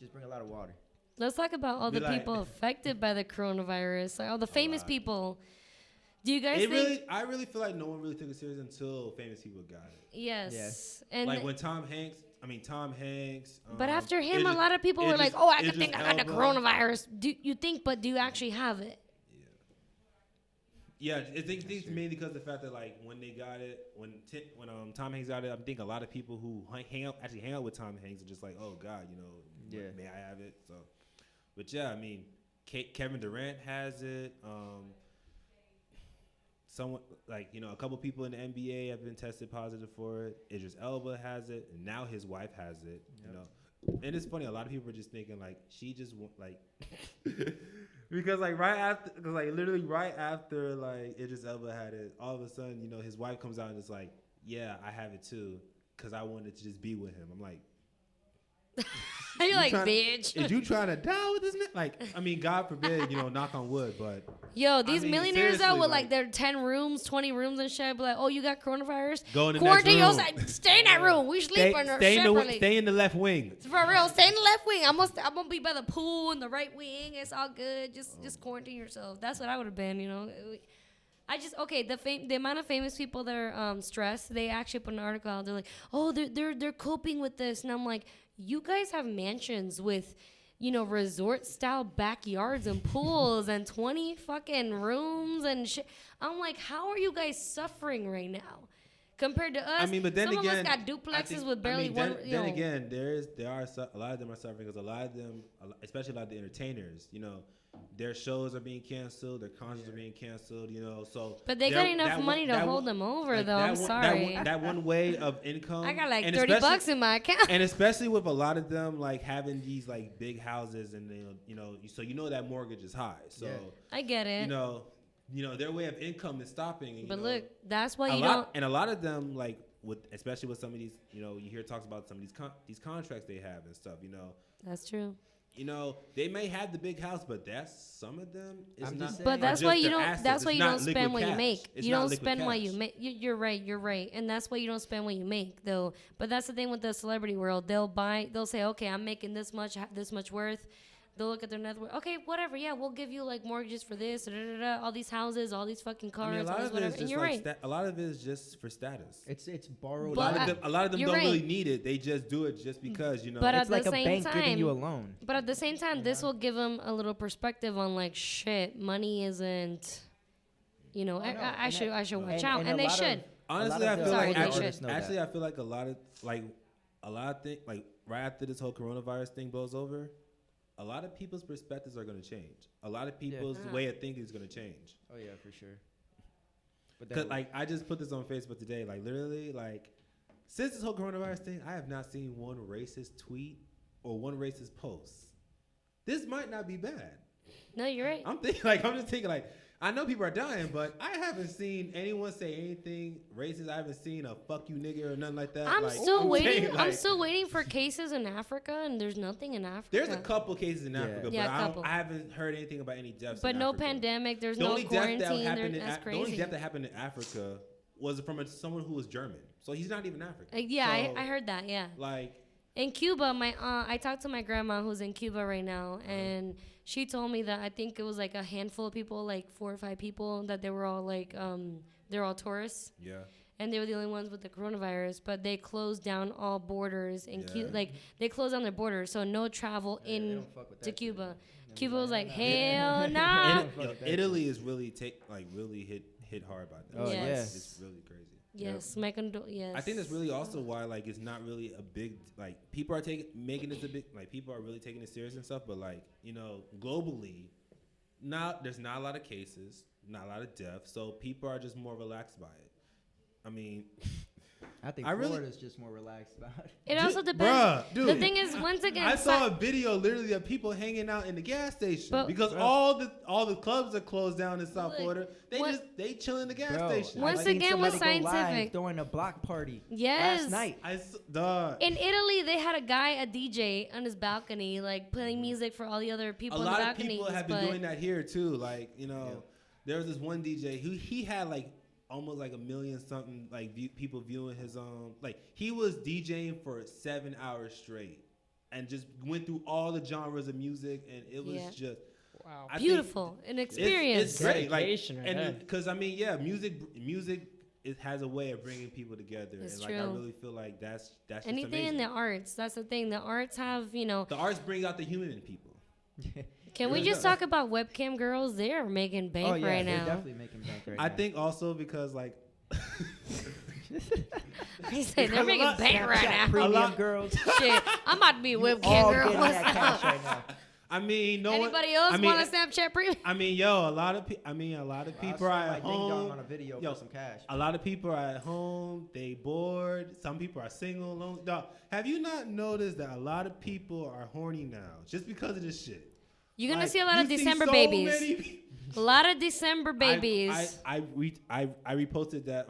just bring a lot of water. Let's talk about all Be the like- people affected by the coronavirus, like all the famous lot. people. Do you guys It think? I really feel like no one really took it serious until famous people got it. Yes. Yes. And Like when Tom Hanks. but after him, a Idris- lot of people were like, Idris- "Oh, I Idris think I got the Elba. coronavirus." Do you think? But do you actually have it? Yeah, I think mainly because of the fact that like when they got it, when Tom Hanks got it, I think a lot of people who hang out with Tom Hanks are just like, oh God, Yeah. may I have it? So, but yeah, I mean, Kevin Durant has it. Someone like a couple people in the NBA have been tested positive for it. Idris Elba has it, and now his wife has it. And it's funny. A lot of people are just thinking like she just like because like literally right after like Idris Elba had it, all of a sudden his wife comes out and it's like, yeah, I have it too, because I wanted to just be with him. I'm like. You're like, trying- bitch. Is you trying to die with this man? Like, I mean, God forbid, knock on wood, but Yo, these mean, millionaires out seriously, with like- like their 10 rooms, 20 rooms and shit, be like, "Oh, you got coronavirus? Go in the Quarantine next room. yourself. Stay in that room. We sleep on there separately. stay in the left wing. For real, stay in the left wing. I'm gonna be by the pool in the right wing. It's all good. Just quarantine yourself. That's what I would have been. the amount of famous people that are stressed, they actually put an article out. They're like, oh, they're coping with this, and I'm like, you guys have mansions with, resort style backyards and pools and 20 fucking rooms and shit. I'm like, how are you guys suffering right now compared to us? I mean, but then some again, of us got duplexes with barely one. Then again, a lot of them are suffering because a lot of them, especially a lot of the entertainers, their shows are being canceled, their concerts are being canceled, So, but they got enough money to hold them over, though. I'm sorry. That one way of income. I got like $30 in my account, and especially with a lot of them like having these like big houses, and so that mortgage is high. So I get it. Their way of income is stopping. But look, that's why you don't. And a lot of them, like especially with some of these, you hear talks about some of these contracts they have and stuff. That's true. They may have the big house, but some of them is not. But that's why you don't. Assets. That's why it's you don't spend what cash. you make. It's you don't spend cash. what you make. You're right. You're right. And that's why you don't spend what you make, though. But that's the thing with the celebrity world. They'll say, okay, I'm making this much worth. They'll look at their net worth. Okay, whatever. Yeah, we'll give you like mortgages for this, all these houses, all these fucking cars, all this whatever. And you're right. A lot of it is just for status. It's borrowed. A lot of them don't really need it. They just do it just because But it's at like the a same bank time, giving you a loan. But at the same time, this will give them a little perspective on like shit. Money isn't. I should watch out, and they should. Honestly, I feel like a lot of things, like right after this whole coronavirus thing blows over, a lot of people's perspectives are going to change. A lot of people's way of thinking is going to change. Oh yeah, for sure. Because I just put this on Facebook today. Like literally, since this whole coronavirus thing, I have not seen one racist tweet or one racist post. This might not be bad. No, you're right. I'm just thinking I know people are dying, but I haven't seen anyone say anything racist. I haven't seen a "fuck you, nigga" or nothing like that. I'm still waiting. I'm still waiting for cases in Africa, and there's nothing in Africa. There's a couple cases in Africa, but I haven't heard anything about any deaths. But no pandemic. There's no quarantine. That's crazy. The only death that happened in Africa was from someone who was German, so he's not even African. I heard that. Yeah. In Cuba, I talked to my grandma who's in Cuba right now, and she told me that I think it was like a handful of people, like 4 or 5 people, that they were all they're all tourists. Yeah. And they were the only ones with the coronavirus, but they closed down all borders in Cuba. They closed down their borders, so no travel to Cuba. Cuba was like, hell no. Italy is really hit hard by that. Oh yeah. It's really crazy. Yes, yes. I think that's really also why it's not really a big people are making this a big people are really taking it serious and stuff, but globally, there's not a lot of cases, not a lot of deaths, so people are just more relaxed by it. I mean, I think Florida's just more relaxed about it. It also depends. Bruh, dude, the thing is, once again, I saw a video literally of people hanging out in the gas station because all the clubs are closed down in South Florida. They chill in the gas station. Once again, was scientific. Throwing a block party. Yes. Last night. In Italy, they had a DJ on his balcony, playing music for all the other people on the balcony. A lot of people have been doing that here too. There was this one DJ who he had almost 1 million something people viewing his he was DJing for 7 hours straight and just went through all the genres of music, and it was just beautiful, an experience. It's great, because music it has a way of bringing people together. It's and true. I really feel like that's anything just in the arts. That's the thing. The arts have the arts bring out the human in people. Can we just talk about webcam girls? They're making bank right now. They're definitely making bank right now. I think also because I say they're making bank right now. Premium girls. Shit, I'm about to be a webcam girl. Getting that cash right now. I mean, anybody else want a Snapchat premium? I mean, a lot of people are at home. On a video for some cash. A lot of people are at home. They bored. Some people are single. Alone. Dog, have you not noticed that a lot of people are horny now just because of this shit? You're gonna see a lot of December babies. A lot of December babies. I reposted that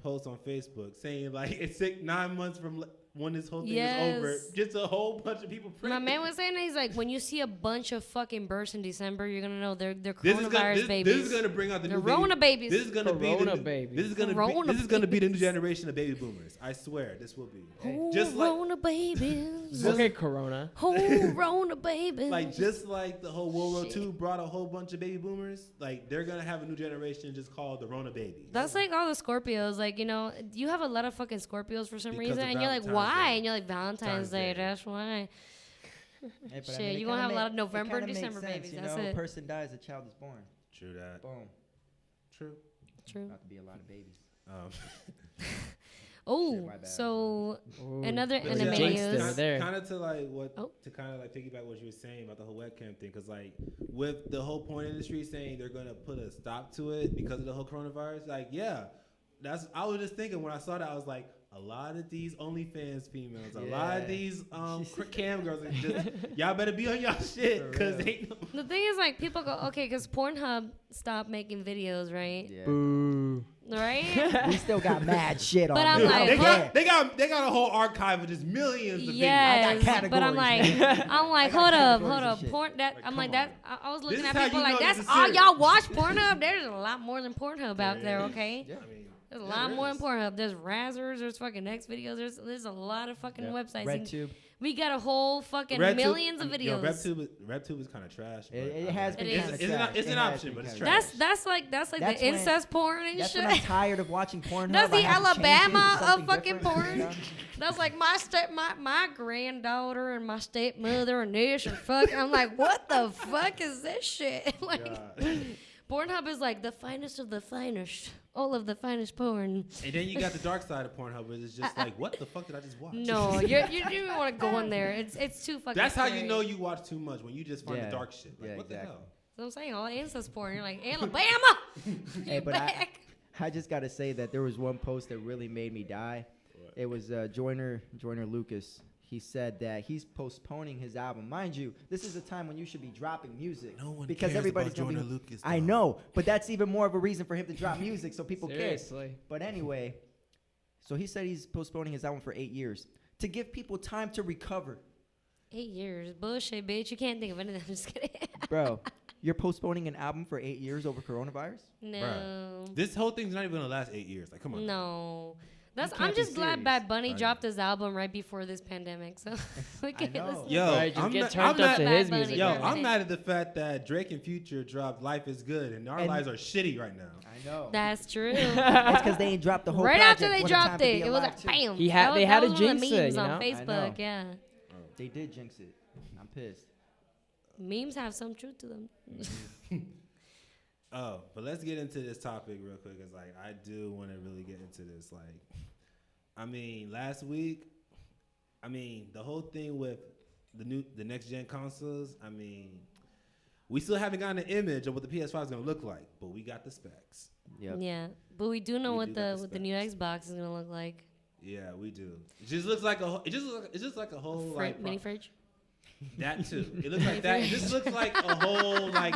post on Facebook saying it's 9 months from when this whole thing Yes. is over. Just a whole bunch of people My pregnant. man was saying that he's like, when you see a bunch of fucking births in December, you're gonna know they're This coronavirus is babies. gonna bring out the They're new Rona babies. This is gonna Corona be the, babies. This is gonna Corona be this is gonna be the new babies. generation of baby boomers. I swear, this will be. Oh, Just like Rona babies. Okay, Corona. Oh, Rona babies. just like the whole World War II brought a whole bunch of baby boomers. Like they're gonna have a new generation just called the Rona babies. That's like all the Scorpios. Like, you know, you have a lot of fucking Scorpios for some Because reason. of And you're like, Valentine's why? Day. And you're like, Valentine's Day. That's why. Hey, but Shit, it you gonna kinda have a lot of it November and kinda makes December sense, babies. You That's know, it. a person dies, a child is born. True that. Boom. True. True. Not to be a lot of babies. Oh, my bad. so Ooh, another really anime jinxed it news. over there. Kind of to like what Oh. to kind of like piggyback what you were saying about the whole webcam thing, because like with the whole porn industry saying they're gonna put a stop to it because of the whole coronavirus, like that's I was just thinking when I saw that I was like a lot of these OnlyFans females, a lot of Yeah. these cam girls, are just y'all better be on y'all shit For because real. ain't no. The thing is, like, people go, okay, because Pornhub stopped making videos, right? Yeah. Boo. Right? We still got mad shit on But I'm there. like, They got a whole archive of just millions of Yes, categories, but I'm like, man. I'm like, I got hold categories up, of shit. porn. That Like, I'm come like on. that. I was looking This at is how people you like, know that's this is all serious. y'all watch Pornhub. There's a lot more than Pornhub out there, okay? videos. I mean, There's a yeah, lot there more is. than Pornhub. There's Razzers. There's fucking X videos. There's a lot of fucking websites. And RedTube. we got a whole fucking RedTube- millions of yo, videos. RedTube is kind of trash. It but, has I mean, been It kind of is. trash. It's It an has option, been but it's kinda trash. That's like That's the when- incest porn and That's shit. when I'm tired of watching Pornhub. That's I the have to change it to Alabama of something fucking different, porn. you know? That's like my granddaughter and my stepmother and this and fuck. I'm like, what the fuck is this shit? Like, God. Pornhub is like the finest of the finest, all of the finest porn. And then you got the dark side of Pornhub, where it's just like, what the fuck did I just watch? No, you don't even want to go in there. It's too fucking. That's how scary. you know you watch too much, when you just find Yeah. the dark shit. Like, Yeah, what exactly. the hell? So I'm saying all the incest porn. You're like Alabama. Hey, You but back. I just got to say that there was one post that really made me die. It was Joyner Lucas. He said that he's postponing his album. Mind you, this is a time when you should be dropping music. No one because cares everybody's about gonna Joyner be, Lucas, I though. know, but that's even more of a reason for him to drop music so people care. Seriously. But anyway, so he said he's postponing his album for 8 years to give people time to recover. 8 years, bullshit, bitch. You can't think of anything. I'm just kidding. Bro, you're postponing an album for 8 years over coronavirus? No. This whole thing's not even gonna last 8 years. Like, come on. No. That's can't I'm be just glad serious. Bad Bunny I know. dropped his album right before this pandemic. So we can know. listen. Yo, Right, just I'm get not- turned I'm up not- to Bad his Bunny, music. Yo, bro. I'm mad at the fact that Drake and Future dropped "Life Is Good" and our And- lives are shitty right now. I know. That's true. That's because they ain't dropped the whole Right project. after they What a Time dropped to Be it, it was Alive like too. bam. He had- That they was- had that to was one of the jinx it, memes you on know? I Facebook. know. Yeah, They did jinx it. I'm pissed. memes have some truth to them. Oh, but let's get into this topic real quick, cause like I do want to really get into this. Like, I mean, last week, the whole thing with the next gen consoles. I mean, we still haven't gotten an image of what the PS5 is gonna look like, but we got the specs. Yep. Yeah, but we do know We what do got the what the new specs. Xbox is gonna look like. Yeah, we do. It just looks like it's just like a whole like Mini fridge. that too. It looks like that. It just looks like a whole like,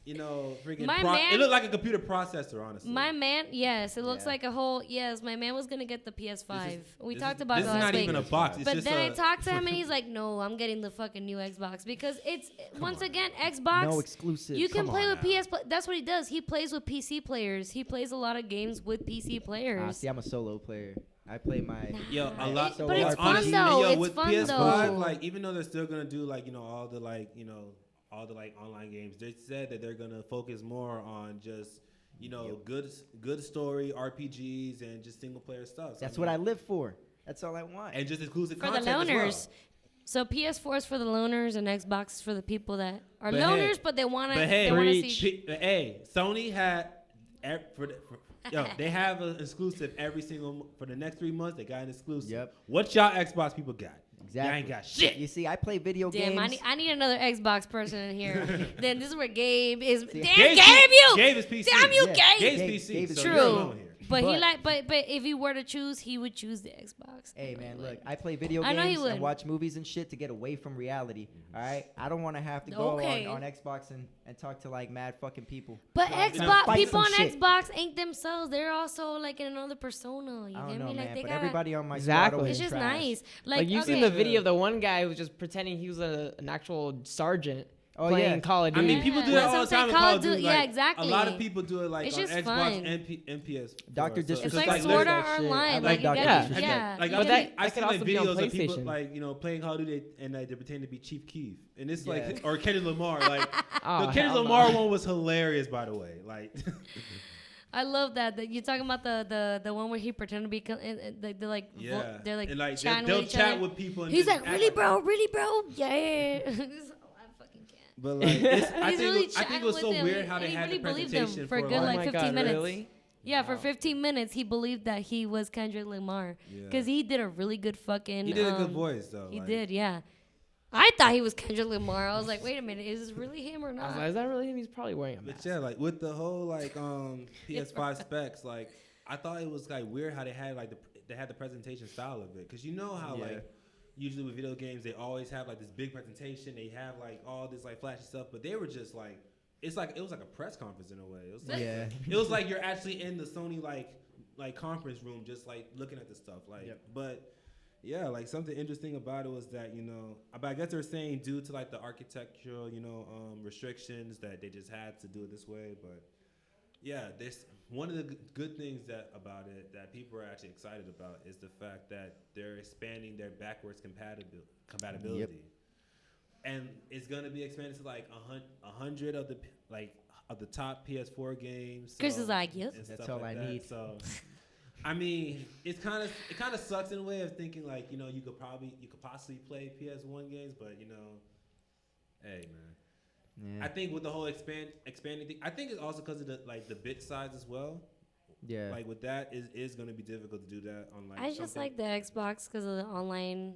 you know, freaking. My man- it looked like a computer processor, honestly. My man, yes, it looks Yeah. like a whole. Yes, my man was gonna get the PS5. We This talked is- about this it is last not week. even a box. It's But just then I a- talked to him and he's like, "No, I'm getting the fucking new Xbox because it's once again Xbox. No exclusives. You can Come play on with now. PS. That's what he does. He plays with PC players. He plays a lot of games with PC players. See, I'm a solo player. I play my. Yo, my a lot. solo But it's fun, honestly, though. yo, It's with fun, PS5, though. like even though they're still gonna do like all the all the online games, they said that they're gonna focus more on just good story RPGs and just single player stuff. So, That's what I live for. That's all I want. and just exclusive for the content loners. as well. So PS4 is for the loners and Xbox is for the people that are But loners, hey- but they wanna. But hey, they wanna Preach. see. hey, Sony had they have an exclusive every single for the next 3 months. They got an exclusive. Yep. What y'all Xbox people got? Exactly. Y'all ain't got shit. You see, I play video Damn, games. I need another Xbox person in here. Then this is where Gabe is. Damn, See, Gabe, you. Gabe is PC. Damn you, Yeah. Gabe. Gabe's Gabe- PC. Gabe is so True. you're alone here. But he like, but if he were to choose, he would choose the Xbox. Hey I man, know, look, like- I play video I know he games would. and watch movies and shit to get away from reality. All right, I don't want to have to go Okay. on Xbox and talk to like mad fucking people. But You know, Xbox fight people some on shit. Xbox ain't themselves. They're also like in another persona. You I get don't know, me? Like man, they but got. everybody on my Exactly. squad always It's just trash. nice. Like you've okay. seen the video of the one guy who was just pretending he was an actual sergeant Oh, playing yeah. Call of I Duty. mean, people do That's that what all I'm the time in saying, Call of Duty. yeah, Like, exactly. A lot of people do it like It's on just Xbox fun. and PS. Dr. It's Disrespect. like literally Sword Art that shit. Online. I Like like you Dr. get, Disrespect. yeah. Like you But get that- it. I that see could like also be on videos of people PlayStation. like playing Call of Duty and they pretend to be Chief Keef, and it's Yeah. like or Kendrick Lamar. Like Oh, the Kendrick hell Lamar no. one was hilarious, by the way. Like I love that. You're talking about the one where he pretended to be. They're like. yeah, They're like and like chatting they'll with each chat other. with people. And He's just like, act really, bro, really, bro, yeah. I fucking can't. But like, it's, I He's think really I think it was so chatting with weird him, how they and he had really the believed him presentation for a good, Oh like, my 15 God, minutes. Really? Yeah, for 15 minutes, he believed that he was Kendrick Lamar Yeah. because he did a really good fucking. He did a good voice though. He like, did, yeah. I thought he was Kendrick Lamar. I was like, wait a minute, is this really him or I was not? like, is that really him? He's probably wearing a But mask. yeah, like with the whole like PS5 specs, like I thought it was like weird how they had like they had the presentation style of it, because you know how Yeah. like usually with video games they always have like this big presentation, they have like all this like flashy stuff, but they were just like it was like a press conference in a way. It was like Yeah. it was like you're actually in the Sony like conference room just like looking at the stuff like Yep. but. Yeah, like something interesting about it was that, but I guess they're saying due to like the architectural, restrictions that they just had to do it this way. But yeah, this one of the good things about it that people are actually excited about is the fact that they're expanding their backwards compatibility. Yep. And it's gonna be expanded to like 100 of the top PS4 games. Chris is like, yep. and That's stuff all like I that. need. So. I mean, it kind of sucks in a way of thinking like, you could possibly play PS1 games, but hey man. Yeah. I think with the whole expanding thing, I think it's also because of the bit size as well. Yeah. Like with that is going to be difficult to do that on like. I just something. like the Xbox because of the online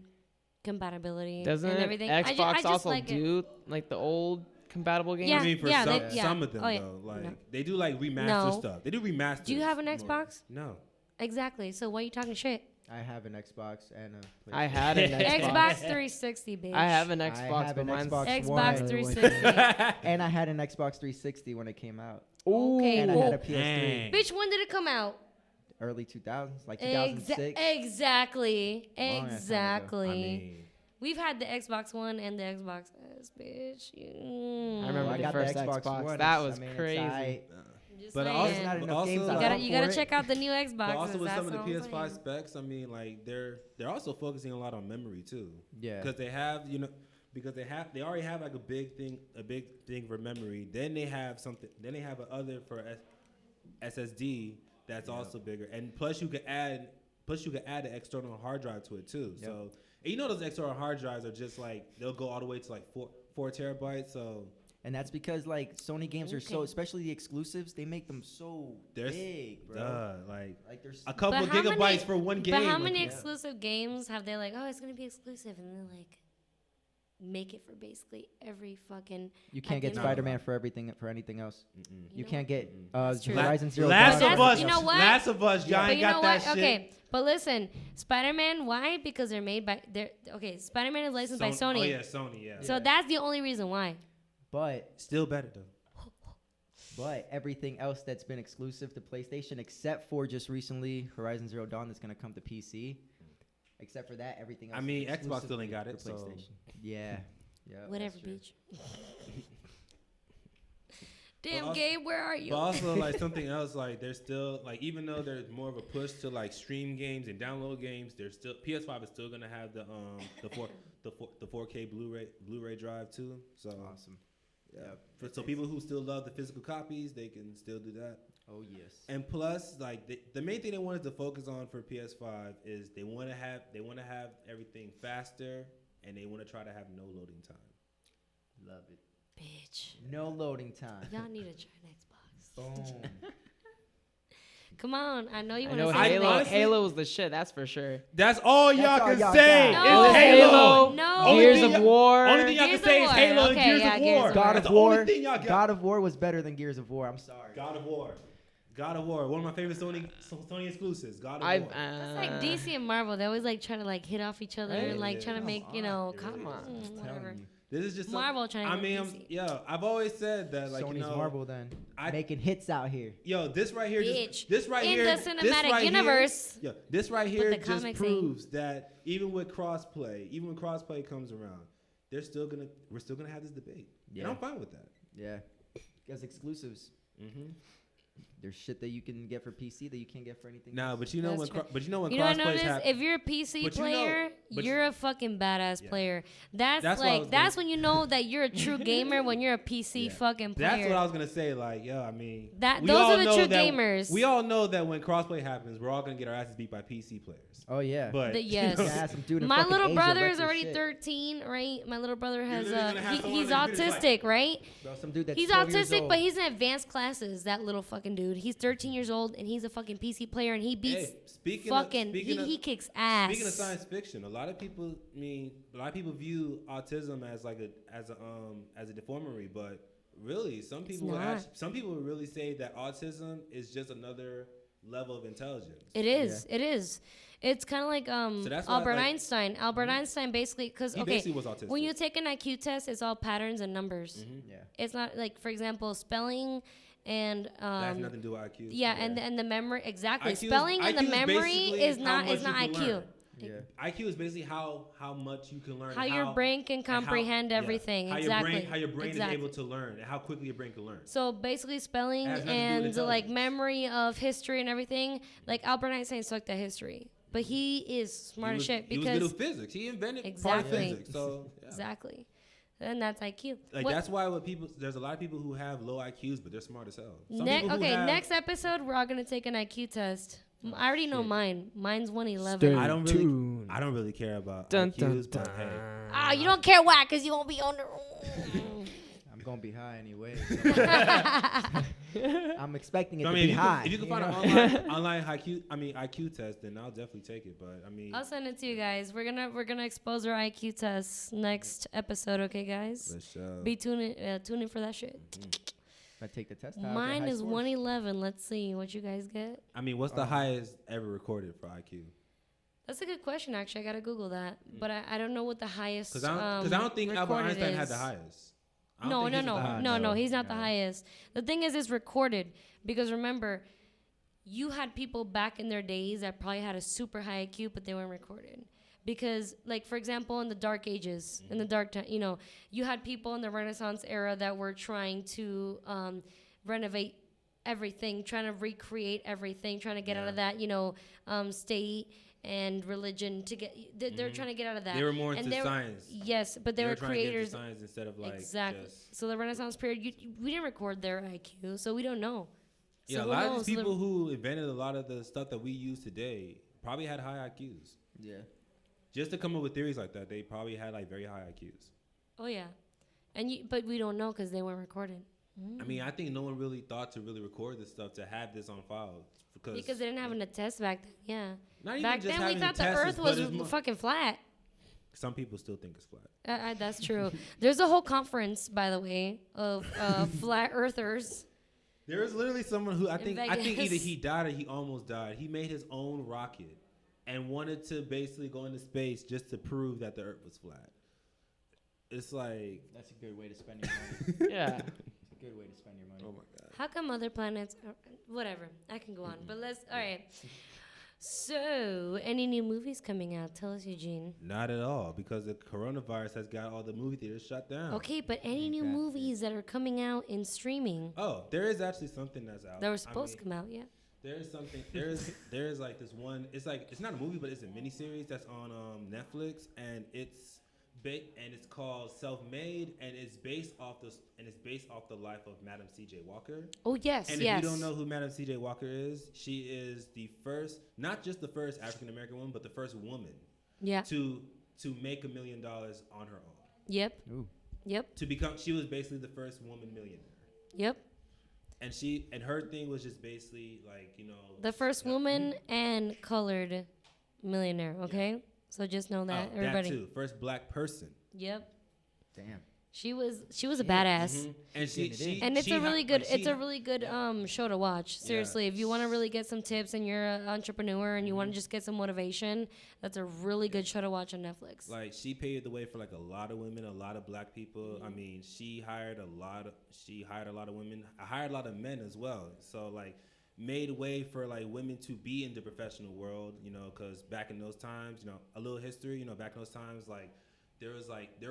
compatibility Doesn't and everything. I Xbox just also like it. do like the old compatible games? Yeah. I mean, for some of them Oh, yeah. though, like No. they do like remaster No. stuff. They do remaster. Do you have an Xbox? No. Exactly. So why are you talking shit? I have an Xbox and a PlayStation. I had an Xbox. Xbox 360, bitch. I have an I Xbox, have but an mine's Xbox Xbox One. 360. And I had an Xbox 360 when it came out. Okay. And I had a Well, PS3. Dang. bitch, when did it come out? Early 2000s, like 2006. Exactly. Long ass time ago. Exactly. I mean, We've had the Xbox One and the Xbox S, bitch. I remember I the got first the Xbox Xbox. One. That I was mean, it's crazy. aight. Just But saying. also- There's not enough also, games like- out you gotta, there you for gotta it. check out the new Xbox. but also with some of the that's all I'm PS5 saying. specs, I mean, like they're also focusing a lot on memory too. Yeah. Because they have, they already have like a big thing for memory. Then they have something. Then they have another for SSD that's also bigger. And plus you can add an external hard drive to it too. Yep. So and those external hard drives are just like they'll go all the way to like 4 terabytes. So And that's because like Sony games are so, Okay. especially the exclusives, they make them so there's big, bro. like There's a couple But how gigabytes many- for one game. But how like, many yeah. exclusive games have they like, oh, it's going to be exclusive, and then like make it for basically every fucking. you can't get No. Spider-Man for anything else. You know can't get That's true. Horizon Zero Last Dawn. of That's- Us. you know what? Last of Us. Y'all But ain't you know got what? that shit. Okay, but listen, Spider-Man. Why? Because they're made by. Okay, Spider-Man is licensed by Sony. Oh yeah, Sony. Yeah. So that's the only reason why. But Still better though. everything else that's been exclusive to PlayStation, except for just recently Horizon Zero Dawn, that's gonna come to PC. Except for that, everything else. I mean, is Xbox still ain't got it, for so- PlayStation. Yeah. Yeah. Whatever, that's true. bitch. Damn, also- Gabe, where are you? But also, like something else, like there's still like even though there's more of a push to like stream games and download games, there's still PS5 is still gonna have the 4K Blu-ray drive too. So Awesome. yeah. Yep. So people who still love the physical copies, they can still do that. Oh yes. And plus, like the main thing they wanted to focus on for PS5 is they want to have everything faster, and they want to try to have no loading time. Love it. Bitch. No loading time. Y'all need to try an Xbox. Boom. Come on, I know you I want know to say Halo. honestly- Halo was the shit. That's for sure. That's all That's y'all all can y'all say. got. No. Is Halo, No. Only Gears thing of y'all- War. Only thing y'all Gears can say of is War. Halo and Okay, Gears yeah, of Gears War. of God That's of the only War. thing y'all got. God of War was better than Gears of War. I'm sorry. God of War. God of War, one of my favorite Sony exclusives. God of I've War. It's like DC and Marvel. They always like try to like hit off each other and like trying to Come make on. come on, whatever. This is just Marvel trying to I go mean, DC. I've always said that, like, Sony's you know, Marvel then. I- Making hits out here. yo, this right here, Bitch. this right In here, the this cinematic right universe. Here, this right But here the just comics proves that even when crossplay comes around, we're still gonna have this debate. Yeah. And I'm fine with that. Yeah. Because exclusives. Mm-hmm. There's shit that you can get for PC that you can't get for anything Nah, else. but you know That's when true. but you know when You know what I crossplay's noticed? happen. If you're a PC But you know- player, but you're you- a fucking badass Yeah. player. That's That's what I was like that's gonna- when you know that you're a true gamer when you're a PC Yeah. fucking player. That's what I was gonna say. Like, yo, I mean, That- we those all are the know true that- gamers. We all know that when crossplay happens, we're all gonna get our asses beat by PC players. Oh, yeah. But The- yes. You ask some dude in My fucking little Asia brother wreck is your already shit. 13, right? My little brother has literally gonna have someone he's that can do this, autistic, right? Bro, some dude that's He's 12 years autistic, old. but he's in advanced classes. That little fucking dude. He's 13 years old and he's a fucking PC player and he beats Hey, speaking he kicks ass. Speaking of science fiction, a lot of people view autism as like as a deformity, but really some people would really say that autism is just another level of intelligence. It is. It is. It's kind of like that's why, Albert like- Einstein. Albert Einstein basically, because He basically was autistic. when you take an IQ test, it's all patterns and numbers. Yeah. It's not like, for example, spelling and that has nothing to do with IQ. yeah, and the memory exactly. IQ is- Spelling and the IQ is memory basically is how not much you can IQ. learn. Yeah. IQ is basically how much you can learn. How and your brain can and how- comprehend yeah, everything. How Exactly. your brain Exactly. is able to learn and how quickly your brain can learn. So basically, spelling It has nothing to do and with like intelligence. memory of history and everything. Like Albert Einstein sucked at history, but he is smart as shit he was because good at physics. He invented part of Exactly. physics. So yeah. exactly, and that's IQ. Like What- that's why there's a lot of people who have low IQs, but they're smart as hell. Some Ne- people who okay, have- next episode we're all gonna take an IQ test. I already know shit. mine. Mine's 111. Stay I don't tuned. really care about Dun, IQs, dun, but hey, Ah, you don't care why? Cause you won't be on the. I'm going to be high anyway. I'm expecting it I to mean, be high. if you can find know? an online IQ test, then I'll definitely take it. But I mean, I'll send it to you guys. We're gonna expose our IQ tests next episode. Okay, guys. for sure. Be tuning in for that shit. If I take the test, I'll get Mine high is scores. 111. Let's see what you guys get. I mean, what's the highest ever recorded for IQ? That's a good question. Actually, I gotta Google that, but I don't know what the highest. Because I don't think Albert recorded Einstein had is. the highest. I don't No, think no, he was no, the highest. no, No, He's not the no. highest. The thing is, it's recorded because remember, you had people back in their days that probably had a super high IQ, but they weren't recorded. Because, like for example, in the Dark Ages, in the dark time, you had people in the Renaissance era that were trying to renovate everything, trying to recreate everything, trying to get out of that, state and religion to get. They're trying to get out of that. They were more And into they were- science. Yes, but they were trying to get into creators. science instead of like Exactly. just. So the Renaissance period, we didn't record their IQ, so we don't know. So Yeah, a who lot knows? of these people who invented a lot of the stuff that we use today probably had high IQs. Yeah. Just to come up with theories like that, they probably had like very high IQs. Oh yeah, but we don't know because they weren't recorded. I mean, I think no one really thought to really record this stuff to have this on file Because they didn't have a test back then. Yeah. Not even Back just then we having thought the tests, Earth but was it's more- fucking flat. Some people still think it's flat. That's true. There's a whole conference, by the way, of flat earthers. There is literally someone who I think Vegas. either he died or he almost died. He made his own rocket and wanted to basically go into space just to prove that the Earth was flat. It's like, That's a good way to spend your money. Yeah. It's a good way to spend your money. oh my god. How come other planets? Whatever. I can go on, but let's. All right. So, any new movies coming out? Tell us, Eugene. Not at all, because the coronavirus has got all the movie theaters shut down. Okay, but any new Exactly. movies that are coming out in streaming? Oh, there is actually something that's out. That were supposed to come out, yeah. There is something. There is like this one. It's not a movie, but it's a miniseries that's on Netflix, and it's called Self-Made, and it's based off the life of Madam C.J. Walker. Oh yes, And yes. if you don't know who Madam C.J. Walker is, she is the first, not just the first African American woman, but the first woman Yeah. to make $1 million on her own. Yep. Ooh. Yep. She was basically the first woman millionaire. Yep. And her thing was just basically like, The first woman and colored millionaire. Okay, so just know that everybody. That too. First black person. Yep. Damn. She was a badass. And she And it's she a really ha- good like, it's she a really good show to watch. Seriously, if you want to really get some tips and you're an entrepreneur and you want to just get some motivation, that's a really good show to watch on Netflix. Like she paved the way for like a lot of women, a lot of black people. I mean, she hired a lot of women. I hired a lot of men as well. So like made way for like women to be in the professional world, you know, because back in those times, you know, a little history, you know, back in those times, like there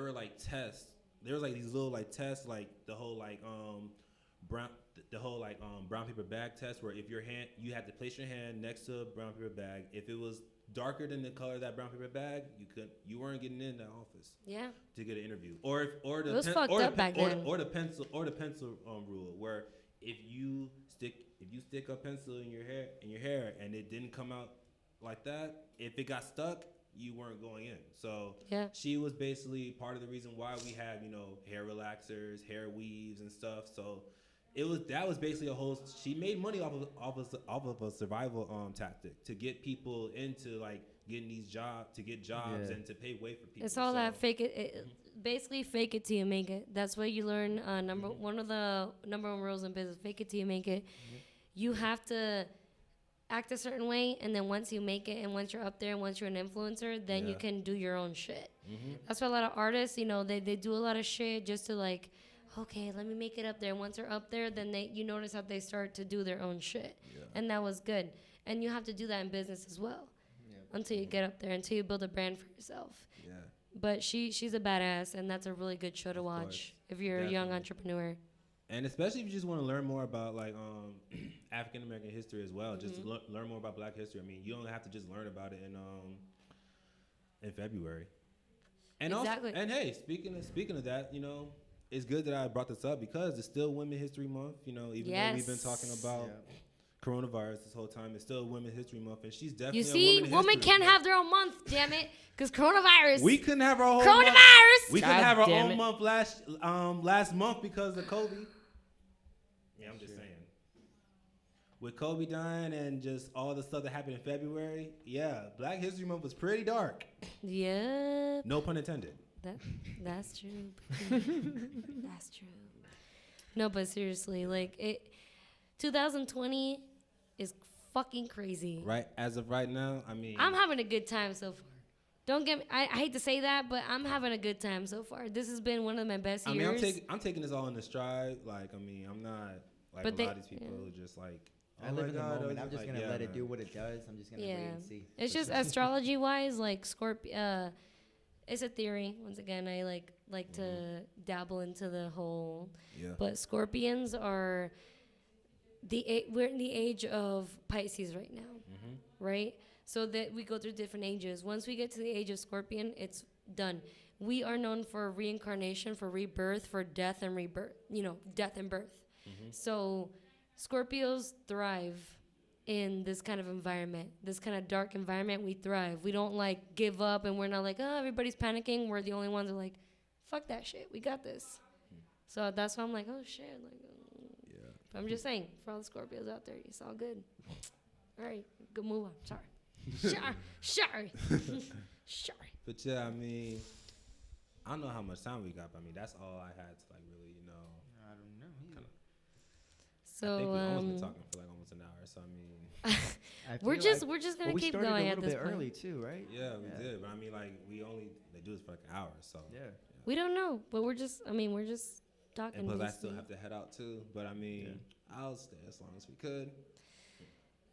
were like tests. There was like these little like tests, like the whole like brown paper bag test, where if your hand, you had to place your hand next to a brown paper bag. If it was darker than the color of that brown paper bag, you weren't getting in that office. Yeah. To get an interview, or the It was fucked up back then. or the pencil rule, where if you stick a pencil in your hair and it didn't come out like that, if it got stuck, you weren't going in. So yeah. She was basically part of the reason why we have, you know, hair relaxers, hair weaves and stuff. So that was basically she made money off of a survival tactic to get people into like getting these jobs, and to pay way for people. It's all that fake it, basically fake it till you make it. That's what you learn. One of the number one rules in business: fake it till you make it. You have to act a certain way, and then once you make it, and once you're up there, and once you're an influencer, then you can do your own shit. That's why a lot of artists, you know, they do a lot of shit just to like, okay, let me make it up there. And once they're up there, then you notice how they start to do their own shit, and that was good. And you have to do that in business as well, until you get up there, until you build a brand for yourself. Yeah. But she's a badass, and that's a really good show to watch if you're a young entrepreneur. And especially if you just want to learn more about like African American history as well, just to learn more about Black history. I mean, you don't have to just learn about it in February. And exactly. Also, and hey, speaking of that, you know, it's good that I brought this up because it's still Women's History Month. You know, even though we've been talking about coronavirus this whole time, it's still Women's History Month, and she's definitely. You see, women can't have their own month. Damn it, because coronavirus. We couldn't have our whole coronavirus. Month. We couldn't have our damn own it. month last month because of Kobe. Yeah, I'm just saying. With Kobe dying and just all the stuff that happened in February, Black History Month was pretty dark. Yep. No pun intended. That's true. That's true. No, but seriously, like 2020 is fucking crazy. Right, as of right now, I mean, I'm having a good time so far. Don't get me. I hate to say that, but I'm having a good time so far. This has been one of my best years. I mean, I'm taking this all in the stride. Like, I mean, I'm not like a lot of these people who just like. I live in the moment. I'm just gonna let it do what it does. I'm just gonna wait and see. It's just astrology wise, like Scorpio. It's a theory. Once again, I like to dabble into the whole. Yeah. But Scorpions are we're in the age of Pisces right now, right? So that we go through different ages. Once we get to the age of Scorpion, it's done. We are known for reincarnation, for rebirth, for death and rebirth. You know, death and birth. So Scorpios thrive in this kind of environment, this kind of dark environment. We thrive. We don't like give up, and we're not like, oh, everybody's panicking. We're the only ones who are like, fuck that shit. We got this. So that's why I'm like, oh shit. Like, but I'm just saying, for all the Scorpios out there, it's all good. All right, good move on. Sorry. Sorry. But yeah, I mean, I don't know how much time we got, but I mean, that's all I had to like really, you know. I don't know. I think we almost been talking for like almost an hour. So I mean, we're just gonna keep going at this point. We started a little bit early too, right? Yeah, we did. But I mean, like they do this for like an hour, so we don't know, but we're just talking. And plus, I still have to head out too. But I mean, I'll stay as long as we could.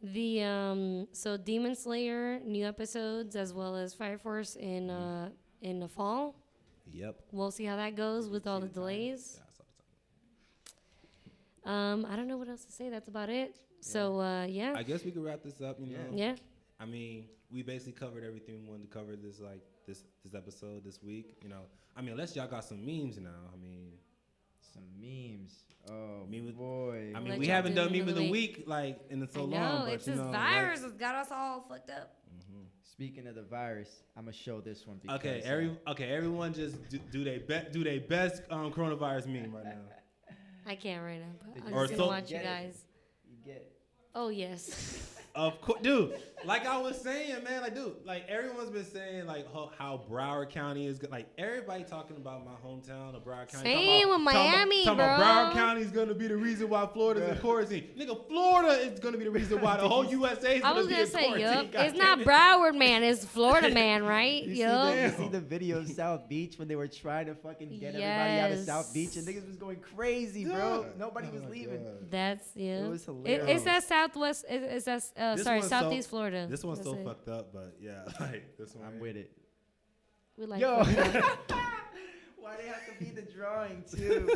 The so Demon Slayer new episodes as well as Fire Force in the fall. Yep. We'll see how that goes with all the delays. I don't know what else to say. That's about it. So I guess we could wrap this up. You know. Yeah. I mean, we basically covered everything we wanted to cover this episode this week. You know. I mean, unless y'all got some memes now. I mean. Some memes. Oh, boy. I mean, Let we y'all haven't do done meme meme of the week like in so long. But it's this virus has got us all fucked up. Speaking of the virus, I'm gonna show this one. Because, everyone just do their best coronavirus meme right now. I can't right now, but I'm Or just gonna watch you guys. You get Oh yes. Of course, dude. Like I was saying, man. Like, dude. Like everyone's been saying, like how Broward County is good. Like everybody talking about my hometown of Broward County. Same with Miami, talking bro. about Broward County is gonna be the reason why Florida's in quarantine. Nigga, Florida is gonna be the reason why the whole USA is I gonna was be gonna in say, quarantine. yup. God It's damn not it. Broward man, it's Florida man, right? You Yup. see the video of South Beach when they were trying to fucking get everybody out of South Beach and niggas was going crazy, bro. Dude. Nobody was leaving. That's It was It's hilarious. that Southwest. It's that This sorry, one's Southeast so- Florida. This one's That's so it. fucked up, but yeah, like this one. I'm with it. We like Yo. fucked up. Why they have to be the drawing too?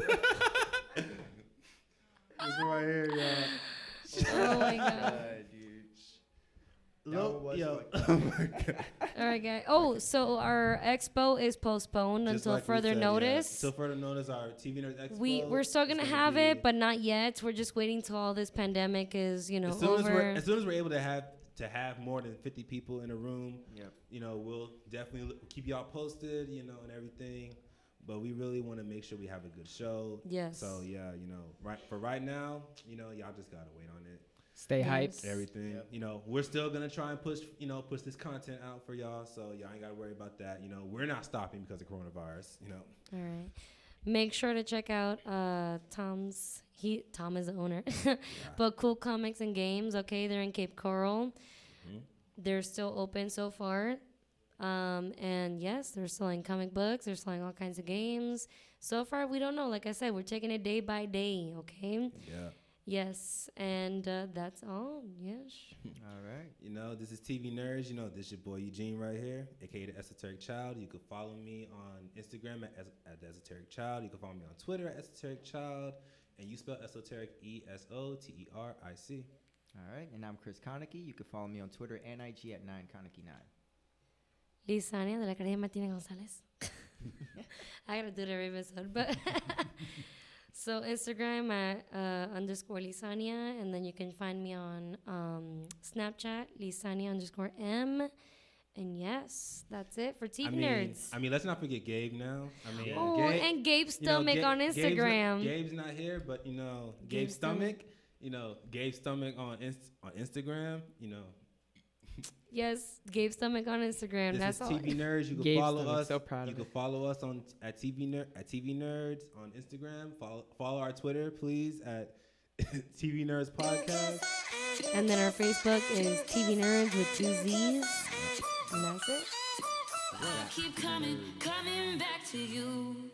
This one right here, y'all. Oh my god. Dude. Look, was yo. fucked Oh my god. All right, guys. Oh, so our expo is postponed Just until like we further said, yeah. notice. Till further notice, our TV Nerd Expo. We're still is gonna gonna have be- it, but not yet. We're just waiting till all this pandemic is, as soon as we're able to have more than 50 people in a room, Yep. we'll definitely keep y'all posted, and everything. But we really want to make sure we have a good show. Yes. So yeah, right now, y'all just gotta wait on it. Stay Yes. hyped. Everything. Yep. We're still gonna try and push this content out for y'all. So y'all ain't gotta worry about that. We're not stopping because of coronavirus. All right. Make sure to check out Tom is the owner. But Cool Comics and Games, okay, they're in Cape Coral. Mhm. They're still open so far. And yes, they're selling comic books, they're selling all kinds of games. So far we don't know. Like I said, we're taking it day by day, okay? Yeah. Yes, and that's all. Yes. All right. This is TV Nerds. This is your boy Eugene right here, aka the Esoteric Child. You can follow me on Instagram at the Esoteric Child. You can follow me on Twitter at Esoteric Child. And you spell esoteric ESOTERIC. All right. And I'm Chris Konecki. You can follow me on Twitter and IG at 9Konecki9. Lisania de la Academia Martina Gonzalez. I gotta do it every episode, but so Instagram at _ Lisania, and then you can find me on Snapchat Lisania_M. And yes, that's it for TV Nerds. Let's not forget Gabe now. Oh, and Gabe's Stomach on Instagram. Gabe's not here, but Gabe's Stomach. Gabe's Stomach on Instagram. Yes, Gabe's Stomach on Instagram. This That's is all. TV Nerds. You can Gabe's follow Stomach, us. so proud You of can it. follow us at TV Nerds on Instagram. Follow our Twitter, please, at TV Nerds Podcast. And then our Facebook is TV Nerds with 2 Z's. And that's it. I keep coming back to you.